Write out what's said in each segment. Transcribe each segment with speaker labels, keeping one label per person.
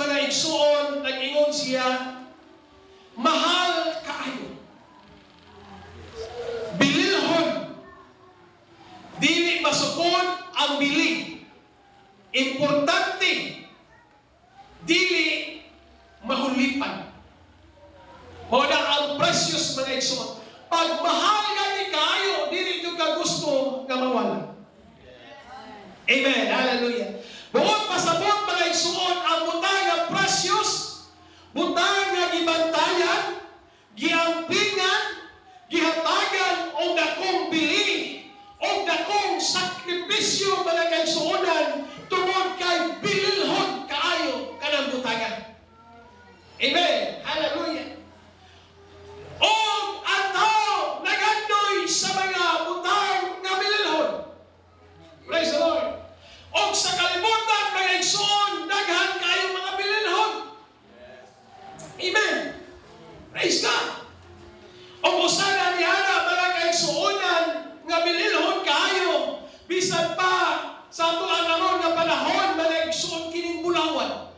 Speaker 1: mga igsuon, nag-ingon siya, mahal kaayo. Bililhon. Dili masukod ang bili. Importante. Dili mahulipan. Muna ang precious mga igsuon. Pag mahal gani kaayo, dili nyo ka gusto nga mawala. Amen. Hallelujah. Buot pasabot mga igsuon, ang butang nga precious, butang nga gibantayan, giampingan, gihatagan o dakong bili, o dakong sakripisyo mga kaigsuonan, tungod kay bililhon kaayo kanang butangan. Amen. Hallelujah. O ang tao nagandoy sa mga butang nga bililhon. Praise the Lord. O sa kalibutan mga igsoon, daghan kayo mga bililhon. Amen. Praise God. O usana ni Ana mga kaigsuonan nga bililhon kayo, bisan pa sa ato ang aron nga panahon mga igsoon kining bulawan.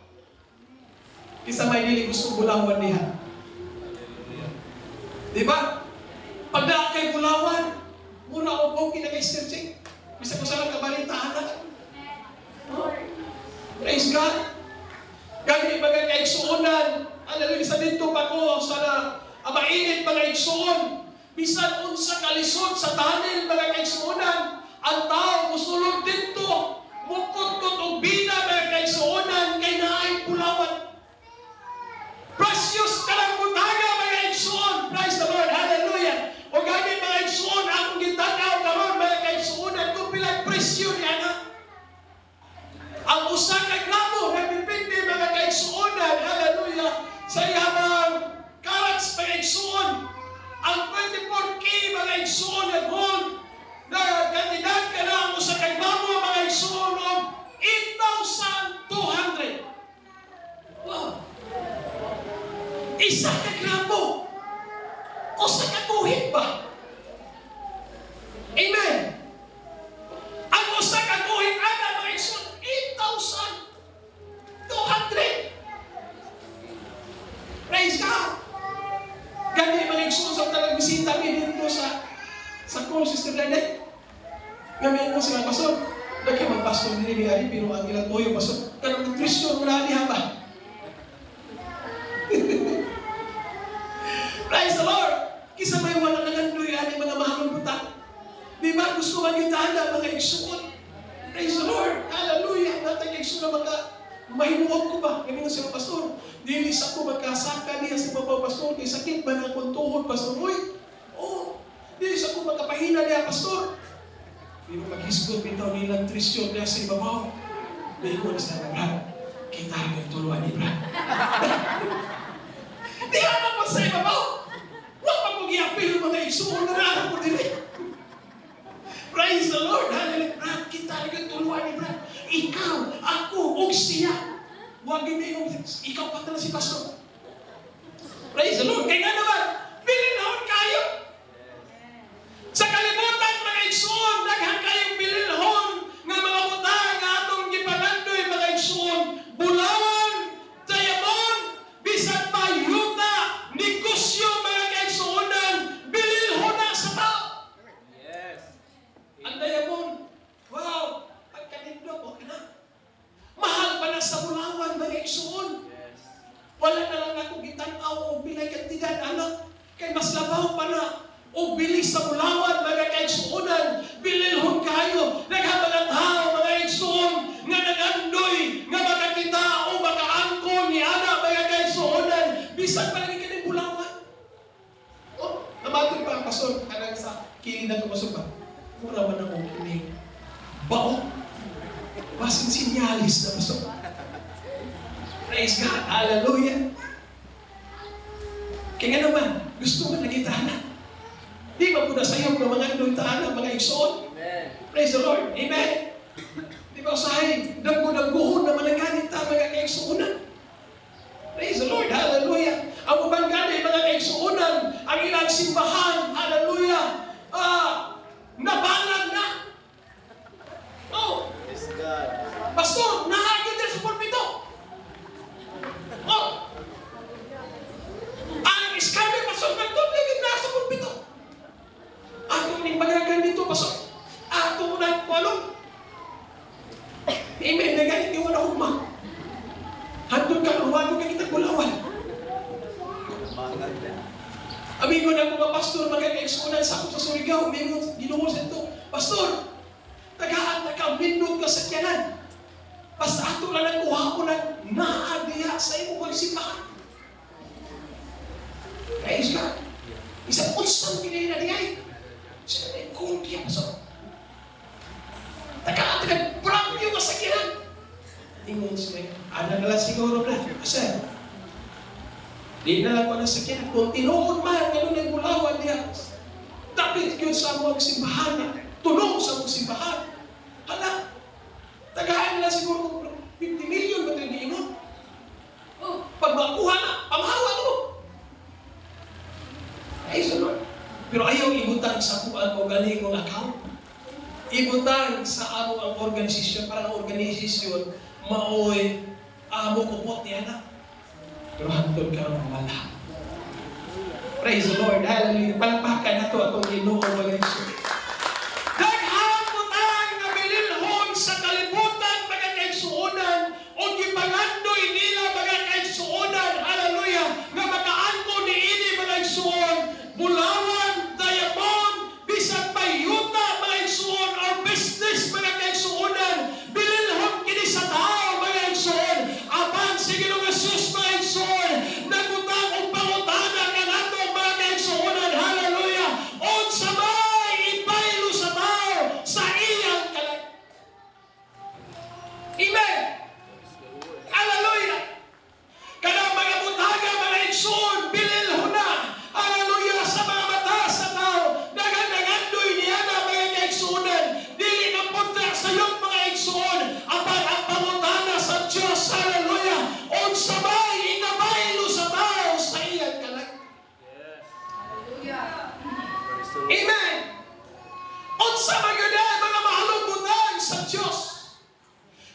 Speaker 1: Kisa may dili gusto bulawan niya. Diba? Pag na kay bulawan, muna o kinag-searching. Bisa ko sa kabalitaan na. Praise God. Gani mga kaigsuonan, hallelujah, sa dito pa ko sa mainit mga igsuon. Bisan unsa kalisod sa tunnel mga kaigsuonan, ang tao musulod dito, mukot-kot og bina mga kaigsuonan kay naay bulawan. Precious kanang butaga mga igsuon. Praise the Lord. Hallelujah. O gani mga igsuon, akong gitanaw karon mga kaigsuonan kung pilang presyo ni Ana. Ang usa ka gramo nagdepende mga kaigsuonan, hallelujah, sa ihabang karats mga igsuon. Ang 24K mga igsuon na gold na kandidat ka na ang usa ka gramo mga igsuon o 8,200. Wow. Isa ka gramo. Usa ka buhit ba? Amen. Ang usa ka buhit ana mga igsuon 8,200. Praise God. Gani mga igsuon sa talang bisita mi dito sa call Sister Danet. Gamiin mo sila pastor. Lagi magpastor din ni ari pero ang ilang toyo pastor. Kanang Kristo muna ni ba? Praise the Lord. Kisa may wala nangandoy ani mga mahalong buta. Di ba gusto magitana mga igsuon? Praise the Lord. Hallelujah. Natag igsuon mga mahinuot ko ba? Kami nga siya pastor. Dili sa ko magkasaka niya sa babaw pastor. Kay sakit ba na akong tuhod pastor? Uy. Oh. Dili sa ko magkapahina niya pastor. Pero pag-hisgot bitaw nilang trisyon niya sa ibabaw. Dahil ko na sa Brad. Kita ang tuluan ni Brad. Di alam mo sa ibabaw. Huwag pa kong i-apil mga igsuon na alam mo din. Praise the Lord. Hallelujah. Brad, kita ang tuluan ni Brad. Ikaw, ako, og siya. Huwag ginigong, ikaw pa na si pastor. Praise the Lord. Kaya nga naman, bilinhon kayo. Sa kalibutan, mga igsuon, daghan kayong bilinhon nga mga utang nga atong gipangandoy mga igsuon. Bulawan, diamond, bisan pa yuta, negosyo mga kaigsuonan, bililhon na sa tao. Yes. Ang diamond, wow, ang kanindot, okay na. Mahal pa na sa bulawan mga igsuon. Yes. Wala na lang ako gitanaw o bilay kantidad, anak. Kay mas labaw pa na o bilis sa bulawan mga kaigsuonan, bililhon kayo. Naghabang ang tao mga igsuon nga nagandoy nga makakita o makaangkon ni Ana mga kaigsuonan, bisan pa lang ikinig bulawan. O, namatod pa ang pastor kanang sa kilid na tumasok ba? Mura man ako kinig bao basin sinyalis na pastor. Praise God. Hallelujah. Kaya nga naman, gusto mo nagitana. Di ba po na sa'yo ng mga nuntaan ng mga igsoon? Praise the Lord. Amen. Di ba usahay, daggo-daggohon na managanit ta mga kaigsuunan. Praise the Lord. Hallelujah. Ang ubang gani mga kaigsuunan, ang ilang simbahan, hallelujah, nabalag na. Oh. Pastor, naagad din sa pulpito. na walong. Amen. Nagalit yung wala hugma. Hantod ka, uwano ka kita kulawan. Amigo na mga pastor, magkaka-exponan sa akong sa Surigao, amigo, ginungol sa ito, Pastor, tagaan na ka, mindog ka sa kyanan. Basta ato lang ang kuha ko ng naadiya sa imo kong simbahan. Praise God. Isang unsang pinay na diyay. Siya na yung kundi ang pastor. Tagaan na ka-prangyo ka sa kyanan. Ingon siya, ana na lang siguro na, Pastor. Di na lang ko na sa kyanan. Kung tinuod man, gano'n ang mulawan niya. Dapat yun sa mga simbahan. Tulong sa mga simbahan. Hala, tagaan nila siguro 50 million ba ito yung ingon? Oh, pag makuha na, pamahawa mo. Ay, so Lord. Pero ayaw ibutang sa kuan o galing kong account. Ibutang sa amo ang organisasyon. Parang organisasyon, maoy, amo kupot niya na. Pero hantod ka ng wala. Praise the Lord. Hallelujah. Palpakan na ito atong Ginoo mga Isus. Daghang butang nga bililhon sa kalibutan mga kaigsuonan o gipangandoy nila mga kaigsuonan. Hallelujah. Nga makaangko ni ini mga igsuon. Bulawan, diamond, bisag payuta mga igsuon or business mga kaigsuonan. Bililhon kini sa tao mga igsuon. Apan sige nung Jesus mga igsuon. Nagutang o pangutana ka nato mga kaigsuonan. Hallelujah. O sa may ipaylo sa tao sa iyang kalag. Amen. Hallelujah. Kanang mga butaga mga igsuon, bililhon na. Hallelujah. Sa mga mata sa tao. Nagandoy niya na mga kaigsuonan. Dili na punta sa iyong mga igsuon. Apan ang pangutana sa Diyos. Hallelujah. O sa may inabaylo sa tao sa iyang kalag. Amen. Unsa magyudan mga mahalong butang sa Dios.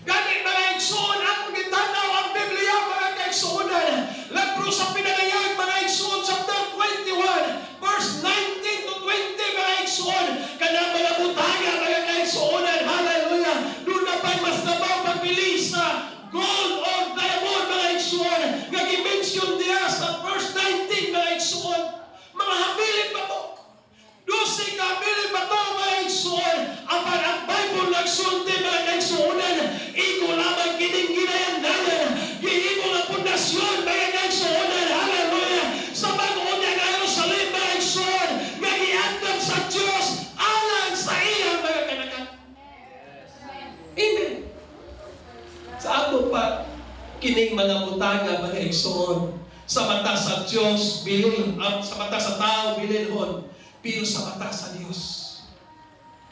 Speaker 1: Gani mga igsuon ang gitanaw ang Biblia mga kaigsuonan. Labro sa pinagayag mga igsuon chapter 21 verse 19 to 20 mga igsuon. Kana mga butaga mga kaigsuonan. Hallelujah. Doon na pa'y mas nabaw pagpili sa gold or diamond mga igsuon. Nga gimension diya sa verse 19 mga igsuon. Mga habilin ba to? Dusig na habilin ba to mga igsuon? Apan ang Bible nagsulti mga kaigsuonan. Iko lamang kining-ginayandanan. Gihimo nga pundasyon mga kaigsuonan. Hallelujah. Sa bagoon niya nga Jerusalem mga igsuon. Nga giandam sa Diyos alang sa iyang mga kanakan. Amen. Sa ato pa, kining mga butaga mga igsuon. Sa mata sa Diyos, bilin. Sa mata sa tao, bilinhon. Pero sa mata sa Diyos.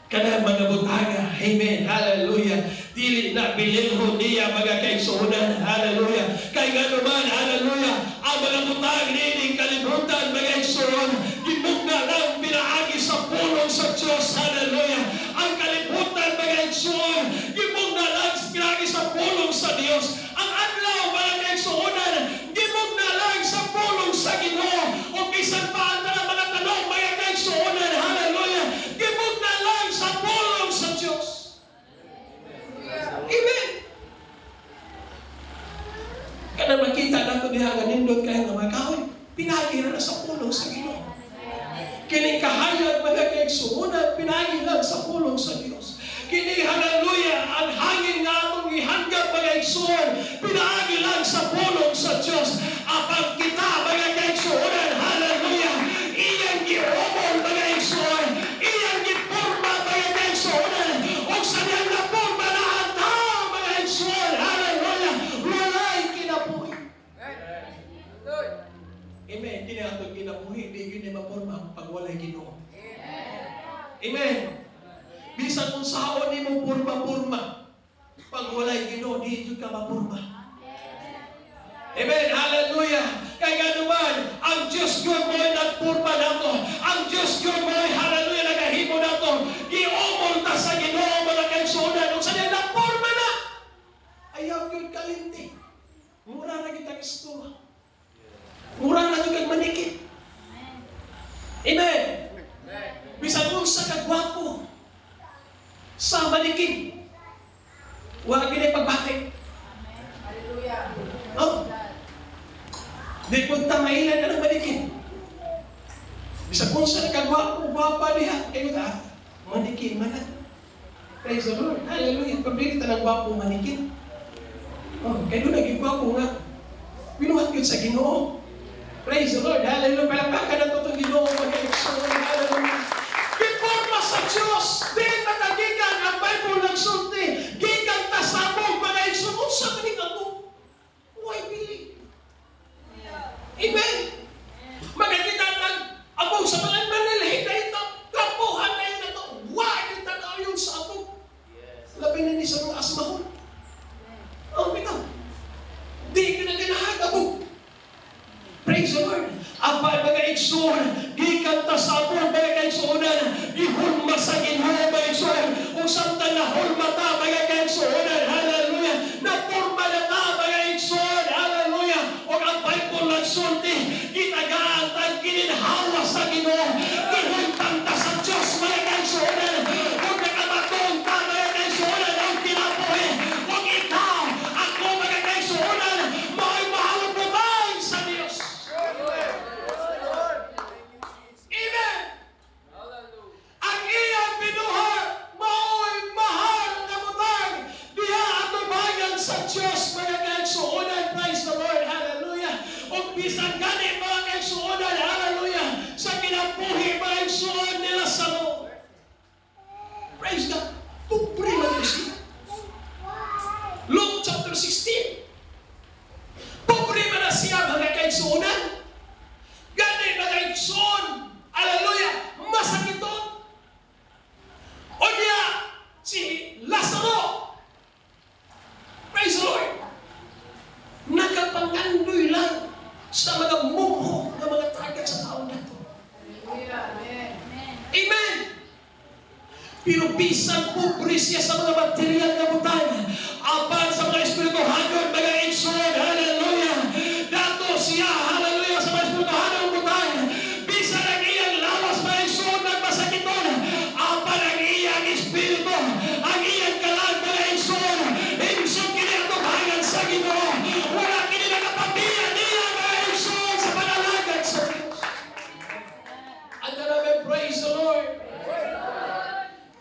Speaker 1: Kanang mga butaga. Amen. Hallelujah. Dili na bililhon niya mga kaigsuonan. Hallelujah. Kay nga naman, hallelujah, ang mga butag nining kalibutan mga igsuon, gimugna lang pinaagi sa pulong sa Diyos. Hallelujah. Ang kalibutan mga igsuon, gimugna lang pinaagi sa pulong sa Diyos. Ang adlaw mga kaigsuonan, gimugna lang sa pulong sa Ginoo. O bisan pa ang mga tanong mga kaigsuonan. Hallelujah. Gimugna lang sa pulong sa Diyos. Amen. Kada makita nato diha nga nindot kayo nga mga kahoy, pinagi na sa pulong sa Ginoo. Kining kahayag mga kaigsuonan, pinagi lang sa pulong sa Dios. Kining hallelujah, ang hangin nga atong ihanggap mga igsuon, pinagi lang sa pulong sa Dios. Apang kita mga kaigsuonan, hallelujah, iyang giomol mga igsuon, iyang giporma mga kaigsuonan, o sa niyang naporma na ang tao mga igsuon, hallelujah, walay kinabuhi. Amen. Hindi na ito kinabuhi, hindi yun na maporma pag walay Ginoo. Amen. Bisan kung saon ni mo purma-purma, pag walay Ginoo, di ito ka mapurma. Amen. Hallelujah. Kaya nga naman, ang Diyos God mo'y nagpurma nato. Ang Diyos God mo'y, hallelujah, nagahimo nato. Giomol ta sa Ginoo mga kaigsuonan. Kung saan yung nagpurma na, ayaw yun kalinti. Mura na kita gusto. Mura na yun manikit. Amen. Bisan kung sa kagwapo, sa balikin. Huwag ginay pagbati. Oh. Di punta mailan na ng balikin. Bisa kung sa nagkagwapo, gwapa niya, kayo ta, manikin man na. Praise the Lord. Hallelujah. Pabili ta ng gwapo manikin. Oh, kayo naging gwapo nga. Binuhat yun sa Ginoo. Praise the Lord. Hallelujah. Palakpakan na ito itong Ginoo. Mag-eleksyon. Hallelujah. Giporma sa Diyos. Di natagigan ang Bible ng sulti. Gigan ta sa among mga igsoon sa maning ako. Why believe? Amen. Magkakita ng abong sa mga manilhin na ito. Kapuhan na yun na ito. Why kita na yun sa abong? Labi na ni sa mga asmahon. Oh, bitaw. Di ka na ganahan abong. Praise the Lord. Ang mga igsoon, gikanta sa abong mga igsoonan, ihulma sa Ginoo mga igsoon, kung samtang nahulma ta mga igsoonan, hallelujah, naporma na ta mga igsoon, hallelujah, o ang Bible nagsulti, gitagaan tang kininhawa sa Ginoo, ihultang ta sa Diyos mga igsoonan, kung nakamatong ta mga igsoonan, ang kinabuhi, kung ikaw, ako mga igsoonan, may mahaluputay sa Diyos. Amen. Ang iyang binuhat, mao'y mahal na butang, diha ato bayan sa Diyos mga kaigsuonan. Praise the Lord. Hallelujah. O bisan gani mga kaigsuonan, hallelujah, sa kinabuhi mga kaigsuon nila sa Lord. Praise God. Pobre man siya. Luke chapter 16. Pobre man na siya mga kaigsuonan. Gani mga kaigsuon, hallelujah, masakiton. O niya, si Lazaro, praise the Lord, nakapangandoy lang sa mga mungho ng mga taga sa taon na ito. Amen. Pero bisan pobre siya sa mga material na butang, apan sa mga espirituhanon, mga igsoon, hallelujah, dato siya, hallelujah, sa mga espirituhanon butang, bisan ang iyang lawas, mga igsoon, nagmasakiton, apan ang iyang espiritu, ang iyang kalag, mga igsoon, igsoon kinatubangan sa Ginoo, wala kinakapamilya niya, mga igsoon, sa panalagad sa Diyos. Ang namin, praise the Lord.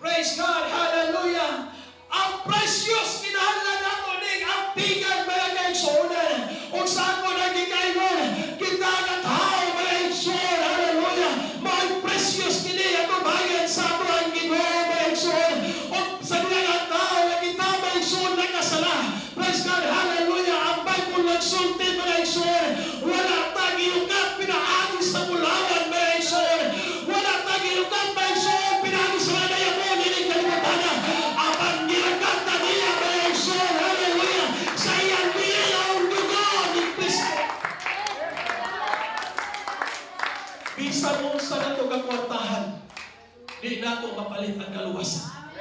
Speaker 1: Praise God, hallelujah. Ang precious kinahanglan nato ning ang bigan mga kaigsuonan. Kung saan ko nagikayon, kita nga tao mga igsoon, hallelujah. Mga precious kini ato bayan sa ato ang Ginoo mga igsoon. Kung sa nga tao nga kita mga igsoon nagkasala. Praise God, hallelujah. Ang Bible nagsulti mga igsoon. Wala tang ilukat pinaagi sa bulawan mga igsoon. Wala tang ilukat mga igsoon pinaagi sa mga dayamon. Apan nilagat na niya mga igsoon, hallelujah, sa iyang biyayang dugo ni Kristo. Bisan mo sa nato kakwartahan, di nato mapalit ang kaluwasan.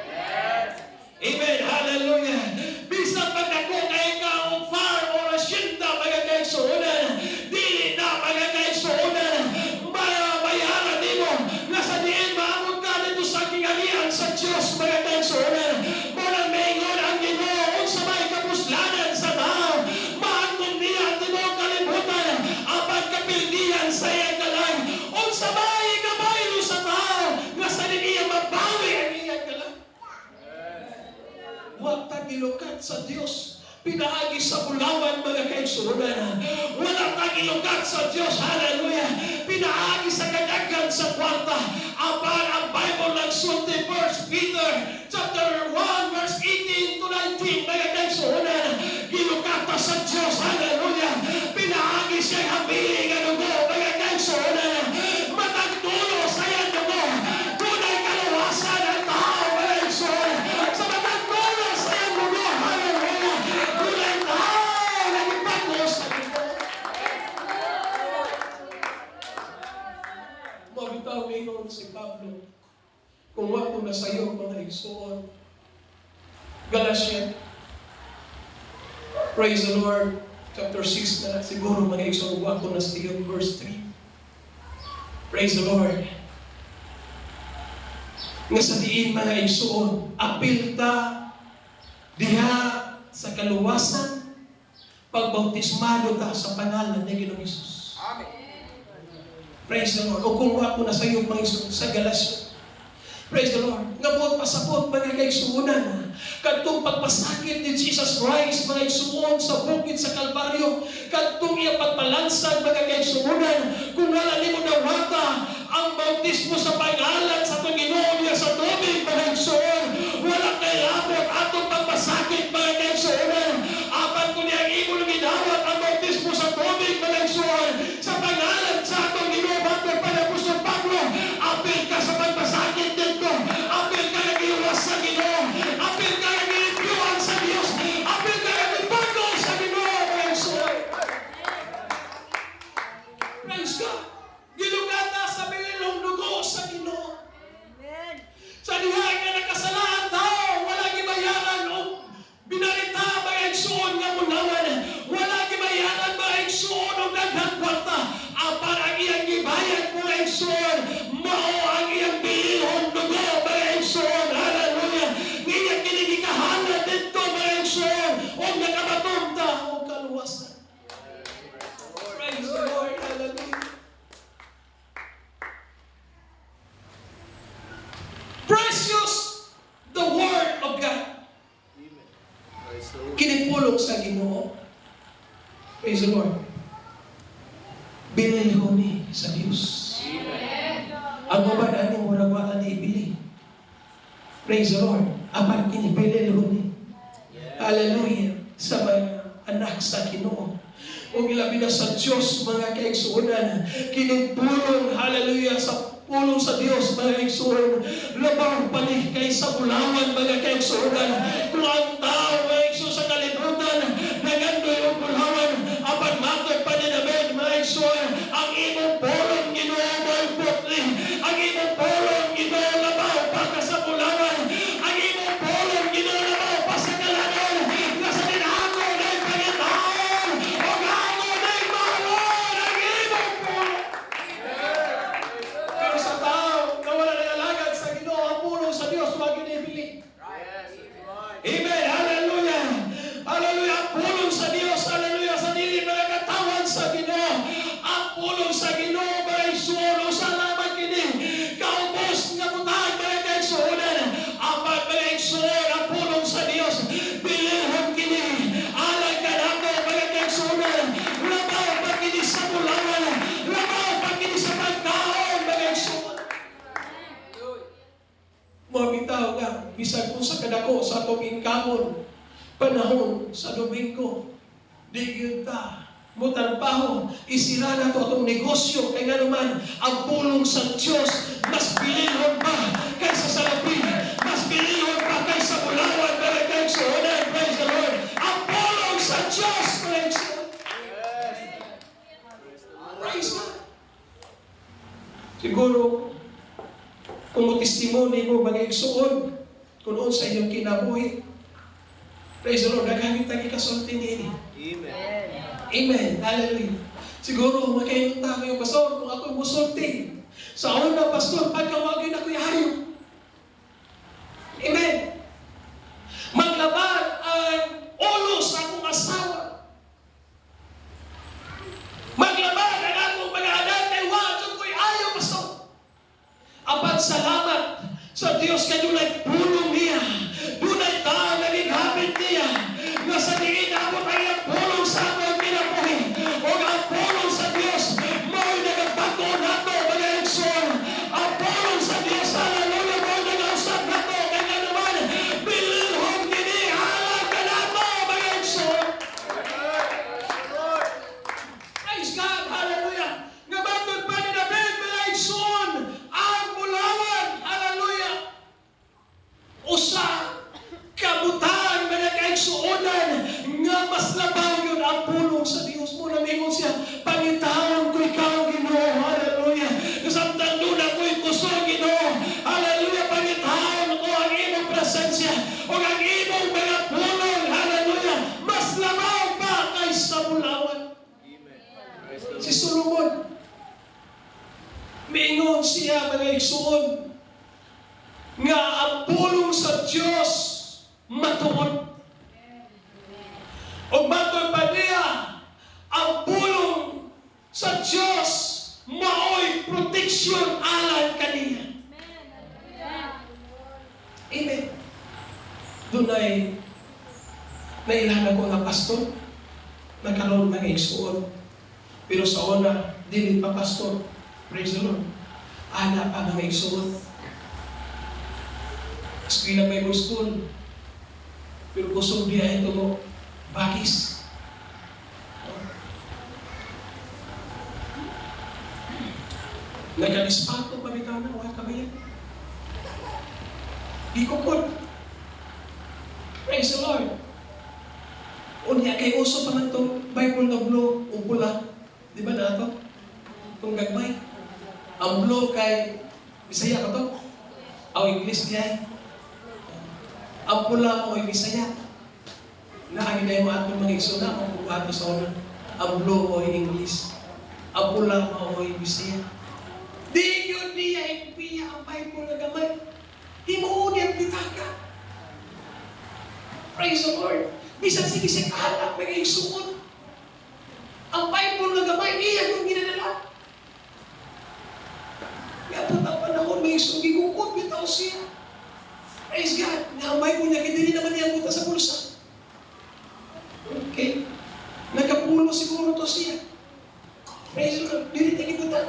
Speaker 1: Amen, hallelujah. Bisan pagdako kay ka o farm o asyenda mga kaigsuonan, dili na mga kaigsuonan, bayaran nimo na sa diin maamon ka dito sa kingalian sa Diyos mga kaigsuonan. Muna maingon ang Ginoo sa may kapuslanan sa tao, maangkong niya ang timo kalibutan, apan kapildihan sa iyang kalang, o sa may kabaylo sa tao, nga sa niya mabawi ang iyang kalang. Huwag tagilukat sa Diyos, pinaagi sa bulawan mga kaigsuonan. Wala tagilukat sa Diyos, hallelujah, pinaagi sa kadagan sa kwarta. Apan ang Bible nagsulti, 1 Peter chapter 1 verse 18 to 19 mga kaigsuonan, gilukata sa Diyos, hallelujah, pinaagi siya habiling ang dugo mga kaigsuonan, matagdulo sa iyang dugo, tunay kaluwasan ang tao mga kaigsuonan, sa matagdulo sa iyang dugo, hallelujah, tunay tao nagipagdo sa dugo. Mabitaw ingon si Pablo, kung wato na sa iyo mga igsoon. Galatians, praise the Lord, chapter 6 na siguro mga igsoon, wato na sa iyo, verse 3. Praise the Lord. nga sa diin mga igsuon, apil ta diha sa kaluwasan, pagbautismado ta sa pangalan ni Ginoong Hesus.
Speaker 2: Amen.
Speaker 1: Praise the Lord. O kung ako na sa iyo, mga igsuon, sa Galasyo. Praise the Lord. Nga buot pasapot, mga kaigsuunan. Kadtong pagpasakit ni Jesus Christ, mga igsuon, sa bukid sa Kalbaryo. Kadtong iya pagpalansad, mga kaigsuunan. Kung wala ni mo nawata ang bautismo sa pangalan sa Panginoon niya sa tubig, mga igsuon. Wala kay labot atong pagpasakit, mga kaigsuunan. Apan kung niya imo nang gidawat ang bautismo sa tubig, mga igsuon. Sa pangalan sa atong Ginoo, bago pa na Apostol Pablo, apil ka sa pagpasakit dito. Apil ka nag-iwas sa Ginoo. Apil ka nag-iimpyuhan sa Diyos. Apil ka nag-ibago sa Ginoo, mga igsuon. Praise God. Gilugata sa bililong dugo sa Ginoo. Sa diha nga nakasalaan tao, wala gibayaran o binarita mga igsuon nga munawan. Wala gibayaran mga igsuon o daghang kwarta. Apan ang iyang gibayad mga igsuon, mao ang iyang bililong dugo mga igsuon. Hallelujah. Ngiyang kinigikahanan dito mga igsuon o nakabatunta o kaluwasan. Praise the Lord. Hallelujah. Precious the Word of God. Kinipulong sa Ginoo. Praise the Lord. Binilho ni sa Diyos. Ang mabadaan ni murag wala ni ibili. Praise the Lord. Apan kinipililho ni. Hallelujah. Sa mga anak sa Ginoo. O ilabi na sa Diyos, mga kaigsuunan. Kinipulong, hallelujah, sa pulong sa Diyos, mga kaigsuunan. Labaw panih kay sa bulawan, mga kaigsuunan. Kung ang tao, mga kaigsuunan, sa kalibutan, nagandoy o bulawan, apan matod pa din namin, mga kaigsuunan, ang imong pulong Ginoo mo'y putli. Ang imong pulong Ginoo labaw pa ka sa bulawan. Ang imong pulong Ginoo labaw pa sa kalanon. Nga sa dinago na yung pangitaon. O gago na yung malon. Ang imong pulong. Pero sa tao, na wala nagalagad sa Ginoo, ang pulong sa Diyos, huwag inibili. Amen. Hallelujah. Hallelujah. Ang pulong sa Diyos. Hallelujah. Sa dili mga katawan sa Ginoo. Ang pulong sa Ginoo, mga igsuon, salamat kini. Kaubos nga butang, mga kaigsuonan. Apan mga igsuon, ang pulong sa Diyos. Bilihon kini. Alang ka nato, mga kaigsuonan. Labaw pa kini sa bulawan. Labaw pa kini sa pagkaon, mga igsuon. Mga bitaw nga, bisag kung sa kadako, sa atong inkamon, panahon sa Domingo, di yun ta, mutarbaho, isira na to atong negosyo, kaya nga naman, ang pulong sa Diyos, mas bililhon pa kaysa sa lapin, mas bililhon pa kaysa bulawan, mga kaigsuonan, praise the Lord. Ang pulong sa Diyos, mga kaigsuonan. Praise God. Siguro, kung mo testimony mo, mga igsuon, kung noon sa iyong kinabuhi, praise the Lord, nagamit tagi kasulti niya.
Speaker 2: Amen.
Speaker 1: Amen. Hallelujah. Siguro, makayong tama yung pastor, kung ako'y musulti. Sa una, pastor, pagkawagin ako'y hayo. Amen. Maglabad ang ulo sa akong asawa. Maglabad ang akong pag-aadan kay wajong ko'y ayaw, pastor. Apat salamat sa Diyos kay dunay pulong niya. Dunay taon na gigapit niya. Nga sa diin ako tayo pulong sa akong kinabuhi. O ang pulong sa Diyos, mo'y nagagbago nato, mga igsoon. Ang pulong sa Diyos, hallelujah, mo'y nag-ausap nato. Kaya naman, bililhon kini, halag ka nato, mga igsoon. Praise God, hallelujah. Nga batod pa ni David, mga igsoon, ang bulawan, hallelujah. Usa, kabutan, mga kaigsuonan, nga mas labaw yun ang pulong sa Diyos mo. Namingon siya, pangitawang ko ikaw, Ginoo, hallelujah. Kasamtang doon ako'y kuso, Ginoo, hallelujah, pangitawang ko ang imong presensya, o ang imong mga pulong, hallelujah, mas labaw pa kaysa bulawan. Si Solomon, mingon siya, mga igsuon, nga ang pulong sa Diyos matuod. O matod pa niya, ang pulong sa Diyos maoy proteksyon alang kaniya. Amen. Doon ay nailanan ko na pastor, nagkaroon ng igsuon. Pero sa una, dili pa pastor. Praise the Lord. Ana pa ng igsuon. Eskwela Bible School. Pero kusog diya ito mo, bagis. Nagalispato pa bitaw na, wala ka ba yan? Ikukod. Praise the Lord. Unya kay uso pa man itong Bible na blue o pula. Di ba na ito? Itong gagmay. Ang blue kay Bisaya ka to? O English niya. Ang pula mo ay Bisaya. Naagin na yung atong mga igsuna kung ato sa una. Ang blue mo ay English. Ang pula mo ay Bisaya. Di yun niya ipiya ang Bible na gamay. Himuuni ang pitaka. Praise the Lord. Bisan sige siya kahalak, may isuot. Ang Bible na gamay, niya kung ginadala. Kaya po ang panahon, may isuot, gigukot, bitaw siya. Praise God. Nga ang Bible niya, hindi naman niya buta sa bulsa. Okay? Nagkapulo siguro to siya. Praise the Lord. Dili niya gibuta.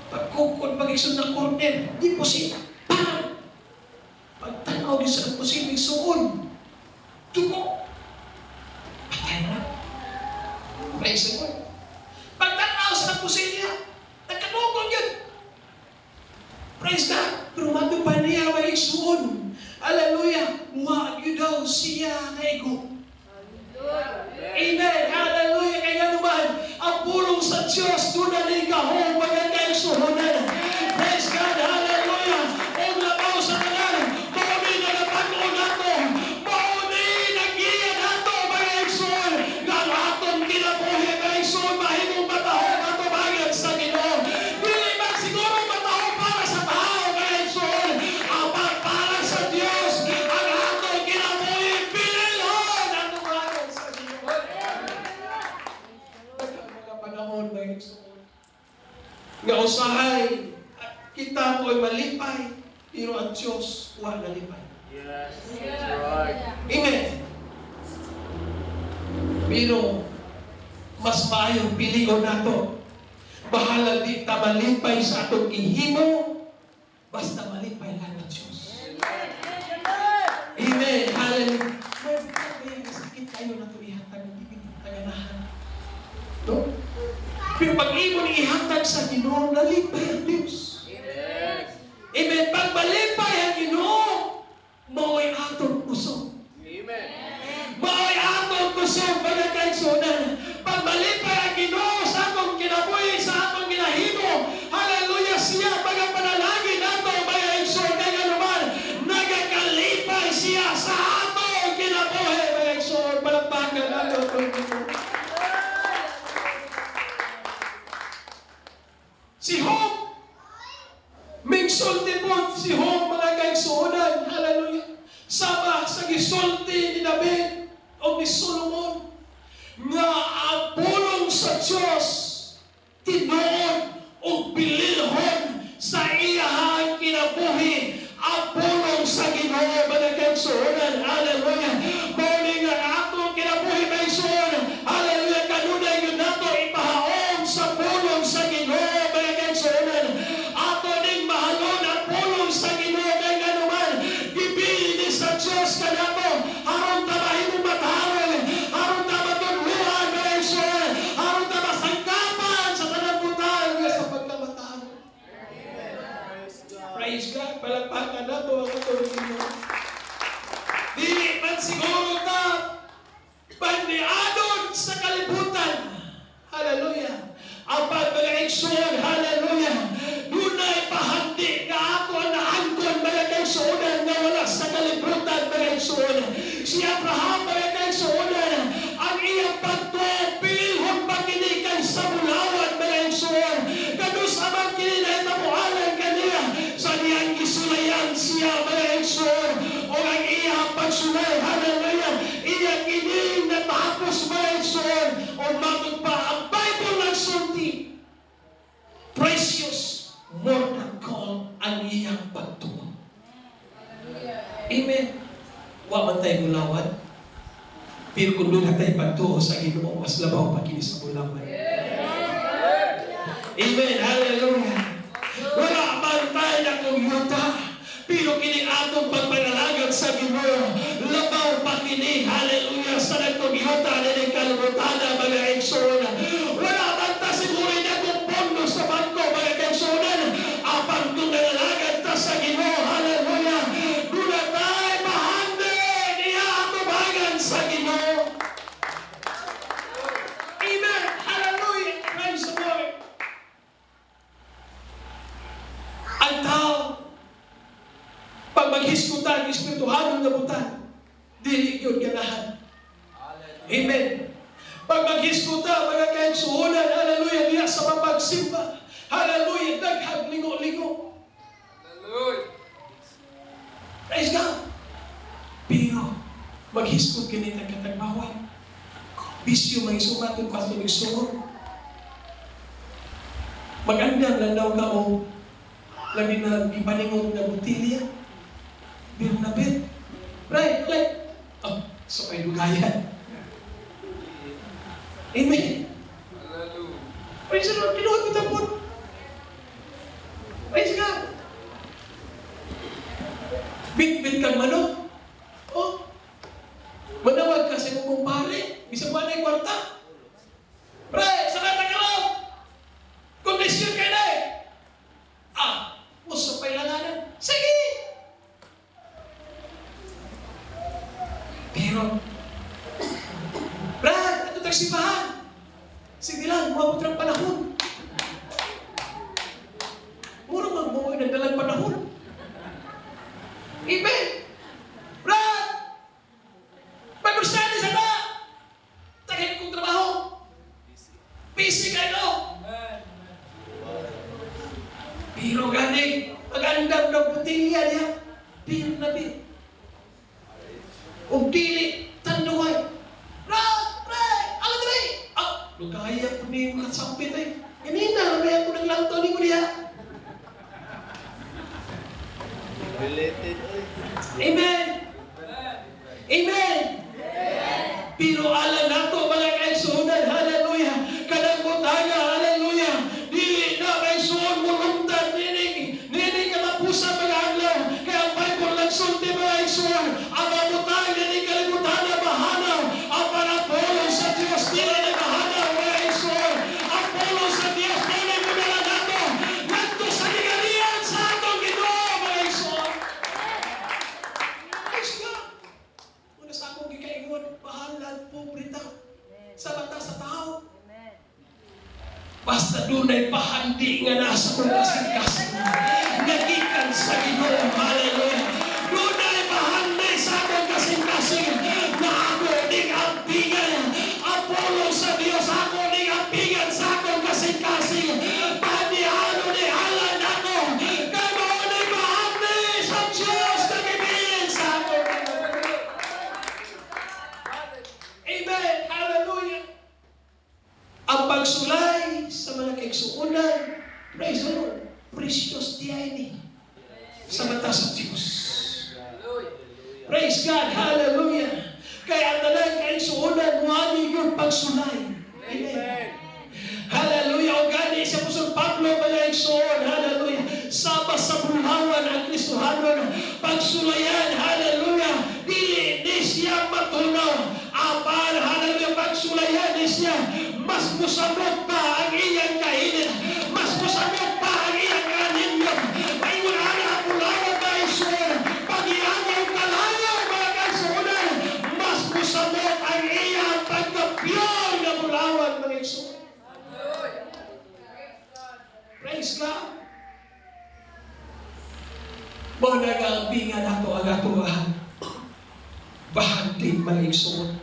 Speaker 1: Pagkukod, pag-isod ng corner, di po siya. Parang! Pagtanaw din sa posibleng suon. Tuko. Patay na. Praise the Lord. Pagtanaw sa posibleng, nagkanukod yun. Praise God. Pero mato pa niya may suon. Hallelujah. Wag yun daw siya naigo. Amen. Hallelujah. Kaya naman, ang pulong sa Diyos, doon na ligahong magandang suhunan. Praise God. Hallelujah. Huwag labaw sa tanan. Mauni na napanoon nato. Mauni nag-iyan nato. Mga igsoon. Nga atong kinabuhi. Mga igsoon. Mahimong matahong ato bagay sa Ginoo. Dili man siguro matahong para sa tao. Mga igsoon. Apat para sa Diyos. Ang atong kinabuhi. Pinilhon ato bagay sa Ginoo. Mga panahon. Mga igsoon. Nga usahay. Kita ko'y malipay, pero ang Diyos wala nalipay.
Speaker 2: Yes. Right.
Speaker 1: Amen. Pero, mas maayong pilion nato. Bahala di ta malipay sa atong gihimo, basta malipay lang ang Diyos. Amen. Hallelujah. May sakit kayo na ito ihatag ng bibig taganahan. No? Pero pag-ibon ihatag sa Ginoo, nalipay ang Diyos. Amen. Pag malipay ang Ginoo, mao'y atong kusog.
Speaker 2: Amen.
Speaker 1: Mao'y atong kusog. Pagkakaigsunan. Pag malipay ang Ginoo sa atong kinabuhi, sa atong ginahimo, hallelujah siya. Pagkapanalangin nato, pagkakaigsunan. Kaya naman, nagakalipay siya sa atong kinabuhi. Pagkakaigsunan. Palagpagan nato. Si Job, mingsulti po si Job, mga kaigsuonan. Hallelujah. Sama sa gisulti ni David o ni Solomon nga ang pulong sa Diyos tinuod o bililhon sa iyahang kinabuhi ang pulong sa Ginoo, mga kaigsuonan. Hallelujah. Muli nga atong kinabuhi, mga kaigsuonan. Hallelujah. Kanunay yun nato ipahaong sa pulong sa Ginoo, mga kaigsuonan. Ato ding mahalon ang pulong sa Ginoo, mga naman. Gibili sa Diyos ka nato. Harong tabahin mo mataharon. Harong tabatuluhan, mga kaigsuonan. Harong tabasangkapan sa tanabutan sa pagkamatahan. Praise God. Palagpakan nato ang atong Ginoo. Dili man siguro ta pandiadon sa kalibutan. Hallelujah. Ang pagmagaigsoon, hallelujah. Dunay pahandi nga ato na angkon magagaigsoon na wala sa kalibutan magaigsoon. Si Abraham magaigsoon ang iyang pagtuo pilihon pagkinikan sa bulawan magaigsoon. Kadus amang kininay tapualan kaniya sa niyang gisulay pagsulay, hallelujah, iya kining natapos mga igsoon, o matod pa, ang Bible nagsulti, precious more than gold ang iyang pagtuo. Amen. Wa man tayo gulawan. Pero kung doon tayo pagtuo sa Ginoo, mas labaw pa kini sa gulawan. Amen. Hallelujah. Wala man tayo na kumpyuta, pero kini atong pagpanalagad sa Ginoo, labaw pa kini. Hallelujah. Sa nagkumpyuta na nagkalimutan mga igsoon. Wala man ta siguro na kung pondo sa bangko mga igsoon. Apang kung nanalagad ta sa Ginoo. Hallelujah. Doon tayo mahandi niya atubagan sa Ginoo. Amen. Hallelujah. Praise the Lord. Ang tao, pag maghiskutan, espirituhanong nabutan, dili yun ganahan. Amen. Pag maghiskutan, mga kaigsuunan, hallelujah, diya sa mapagsimba, hallelujah, daghag lingo-lingo.
Speaker 2: Hallelujah.
Speaker 1: Praise God. Pero, maghiskut kini nagkatagbawan. Bisyo may sumatong pastor igsuon. Magandang lang daw ka o labi na ipaningon na butilya. Bir na bir. Right, like. Oh, so ay lugayan. Amen.
Speaker 2: Hallelujah.
Speaker 1: Praise the Lord. Kinuha ko tapon. Praise God. Bit-bit kang manok. Oh. Manawag ka sa mong kumpare. Bisang ba na yung kwarta? Right, sa katagalaw. Kondisyon kayo na eh. Usap kailanganan. Sige! Pero, Brad, ito tagsipahan. Sige lang, umabot ng panahon. Murang magbumoy ng dalang panahon. Amen! Brad! Pag-usani sa ba? Takit kong trabaho. Busy kayo. Pero gani, magandang ng butilya niya. Pero na bin. Kung dili, tanduhay. Brad! Alam na rin! Lugaya po niya yung kasampit eh. Ganina, may ako naglanto ni mo niya.
Speaker 2: Related.
Speaker 1: Amen! Amen! Pero alam na to mga kaigsuunan, hallelujah! Kanang butanga, hallelujah! Dili na kaigsuon mo lumtan, nini ka mapusa mga aglaw. Kaya ang Bible nagsulti mga kaigsuon, ang mga butang, nini kalimutan na mahanaw. Ang panapolong sa Diyos, nila na mahanaw mga kaigsuon. Ang polong sa Diyos, nini mo na lang nato. Nagto sa ligalian sa atong Ginoo mga kaigsuon. Praise God! Una sa akong gikaingon, bahalan po, Brita, sa mata sa tao. Basta doon ay pahandi nga nasa kong kasing-kasing. Nagikan sa Ginoo, hallelujah. Doon ay pahandi sa akong kasing-kasing. Na ako ning ampigan. Apollo sa Diyos, ako ning ampigan sa akong kasing-kasing. Panihalo ni halan ako. Kamo ni pahandi sa Diyos na gibigin sa akong. Amen. Hallelujah. Ang pagsulay sa mga kaigsuunan, praise the Lord, precious diay sa mata sa Diyos. Praise God. Hallelujah. Kaya ang talang kaigsuunan, wali yung pagsulay. Amen. Hallelujah. O gani sa Apostol Pablo, mga igsoon, hallelujah. Saba sa bulawan ang Kristohanon, pagsulayan, hallelujah. Dili ni siya matunaw. Apan, hallelujah, pagsulayan ni siya. Mas musamot pa ang iyang kainin. Mas musamot pa ang iyang kaninyon. May wala na bulawan na igsoon. Pag-iyan yung kalayo, mga kaigsuunan, mas musamot ang iyang pagkapyon na bulawan, mga igsoon. Praise God. Mo nag-aambingan ato ang atuan. Bahagdig mga igsoon.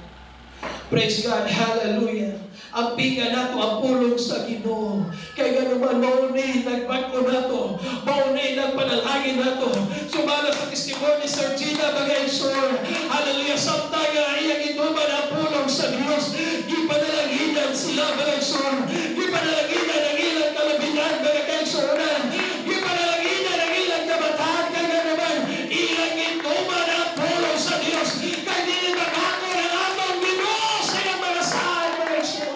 Speaker 1: Praise God. Hallelujah. Ang pinga nato, ang pulong sa Ginoo. Kaya naman, maunay nagbago nato. Maunay nagpanalangin nato. Sumala sa testimony, Sir Gina, mga igsoon. Hallelujah. sila mga igsoon. Gipanalaginan ang ilang kalabinan mga kaigsuonan. Gipanalaginan ang ilang kabataan kaya naman ilang ituman ang pulong sa Dios. Kaya hindi magako ng atong Ginoo sa iyang mga saan mga igsoon.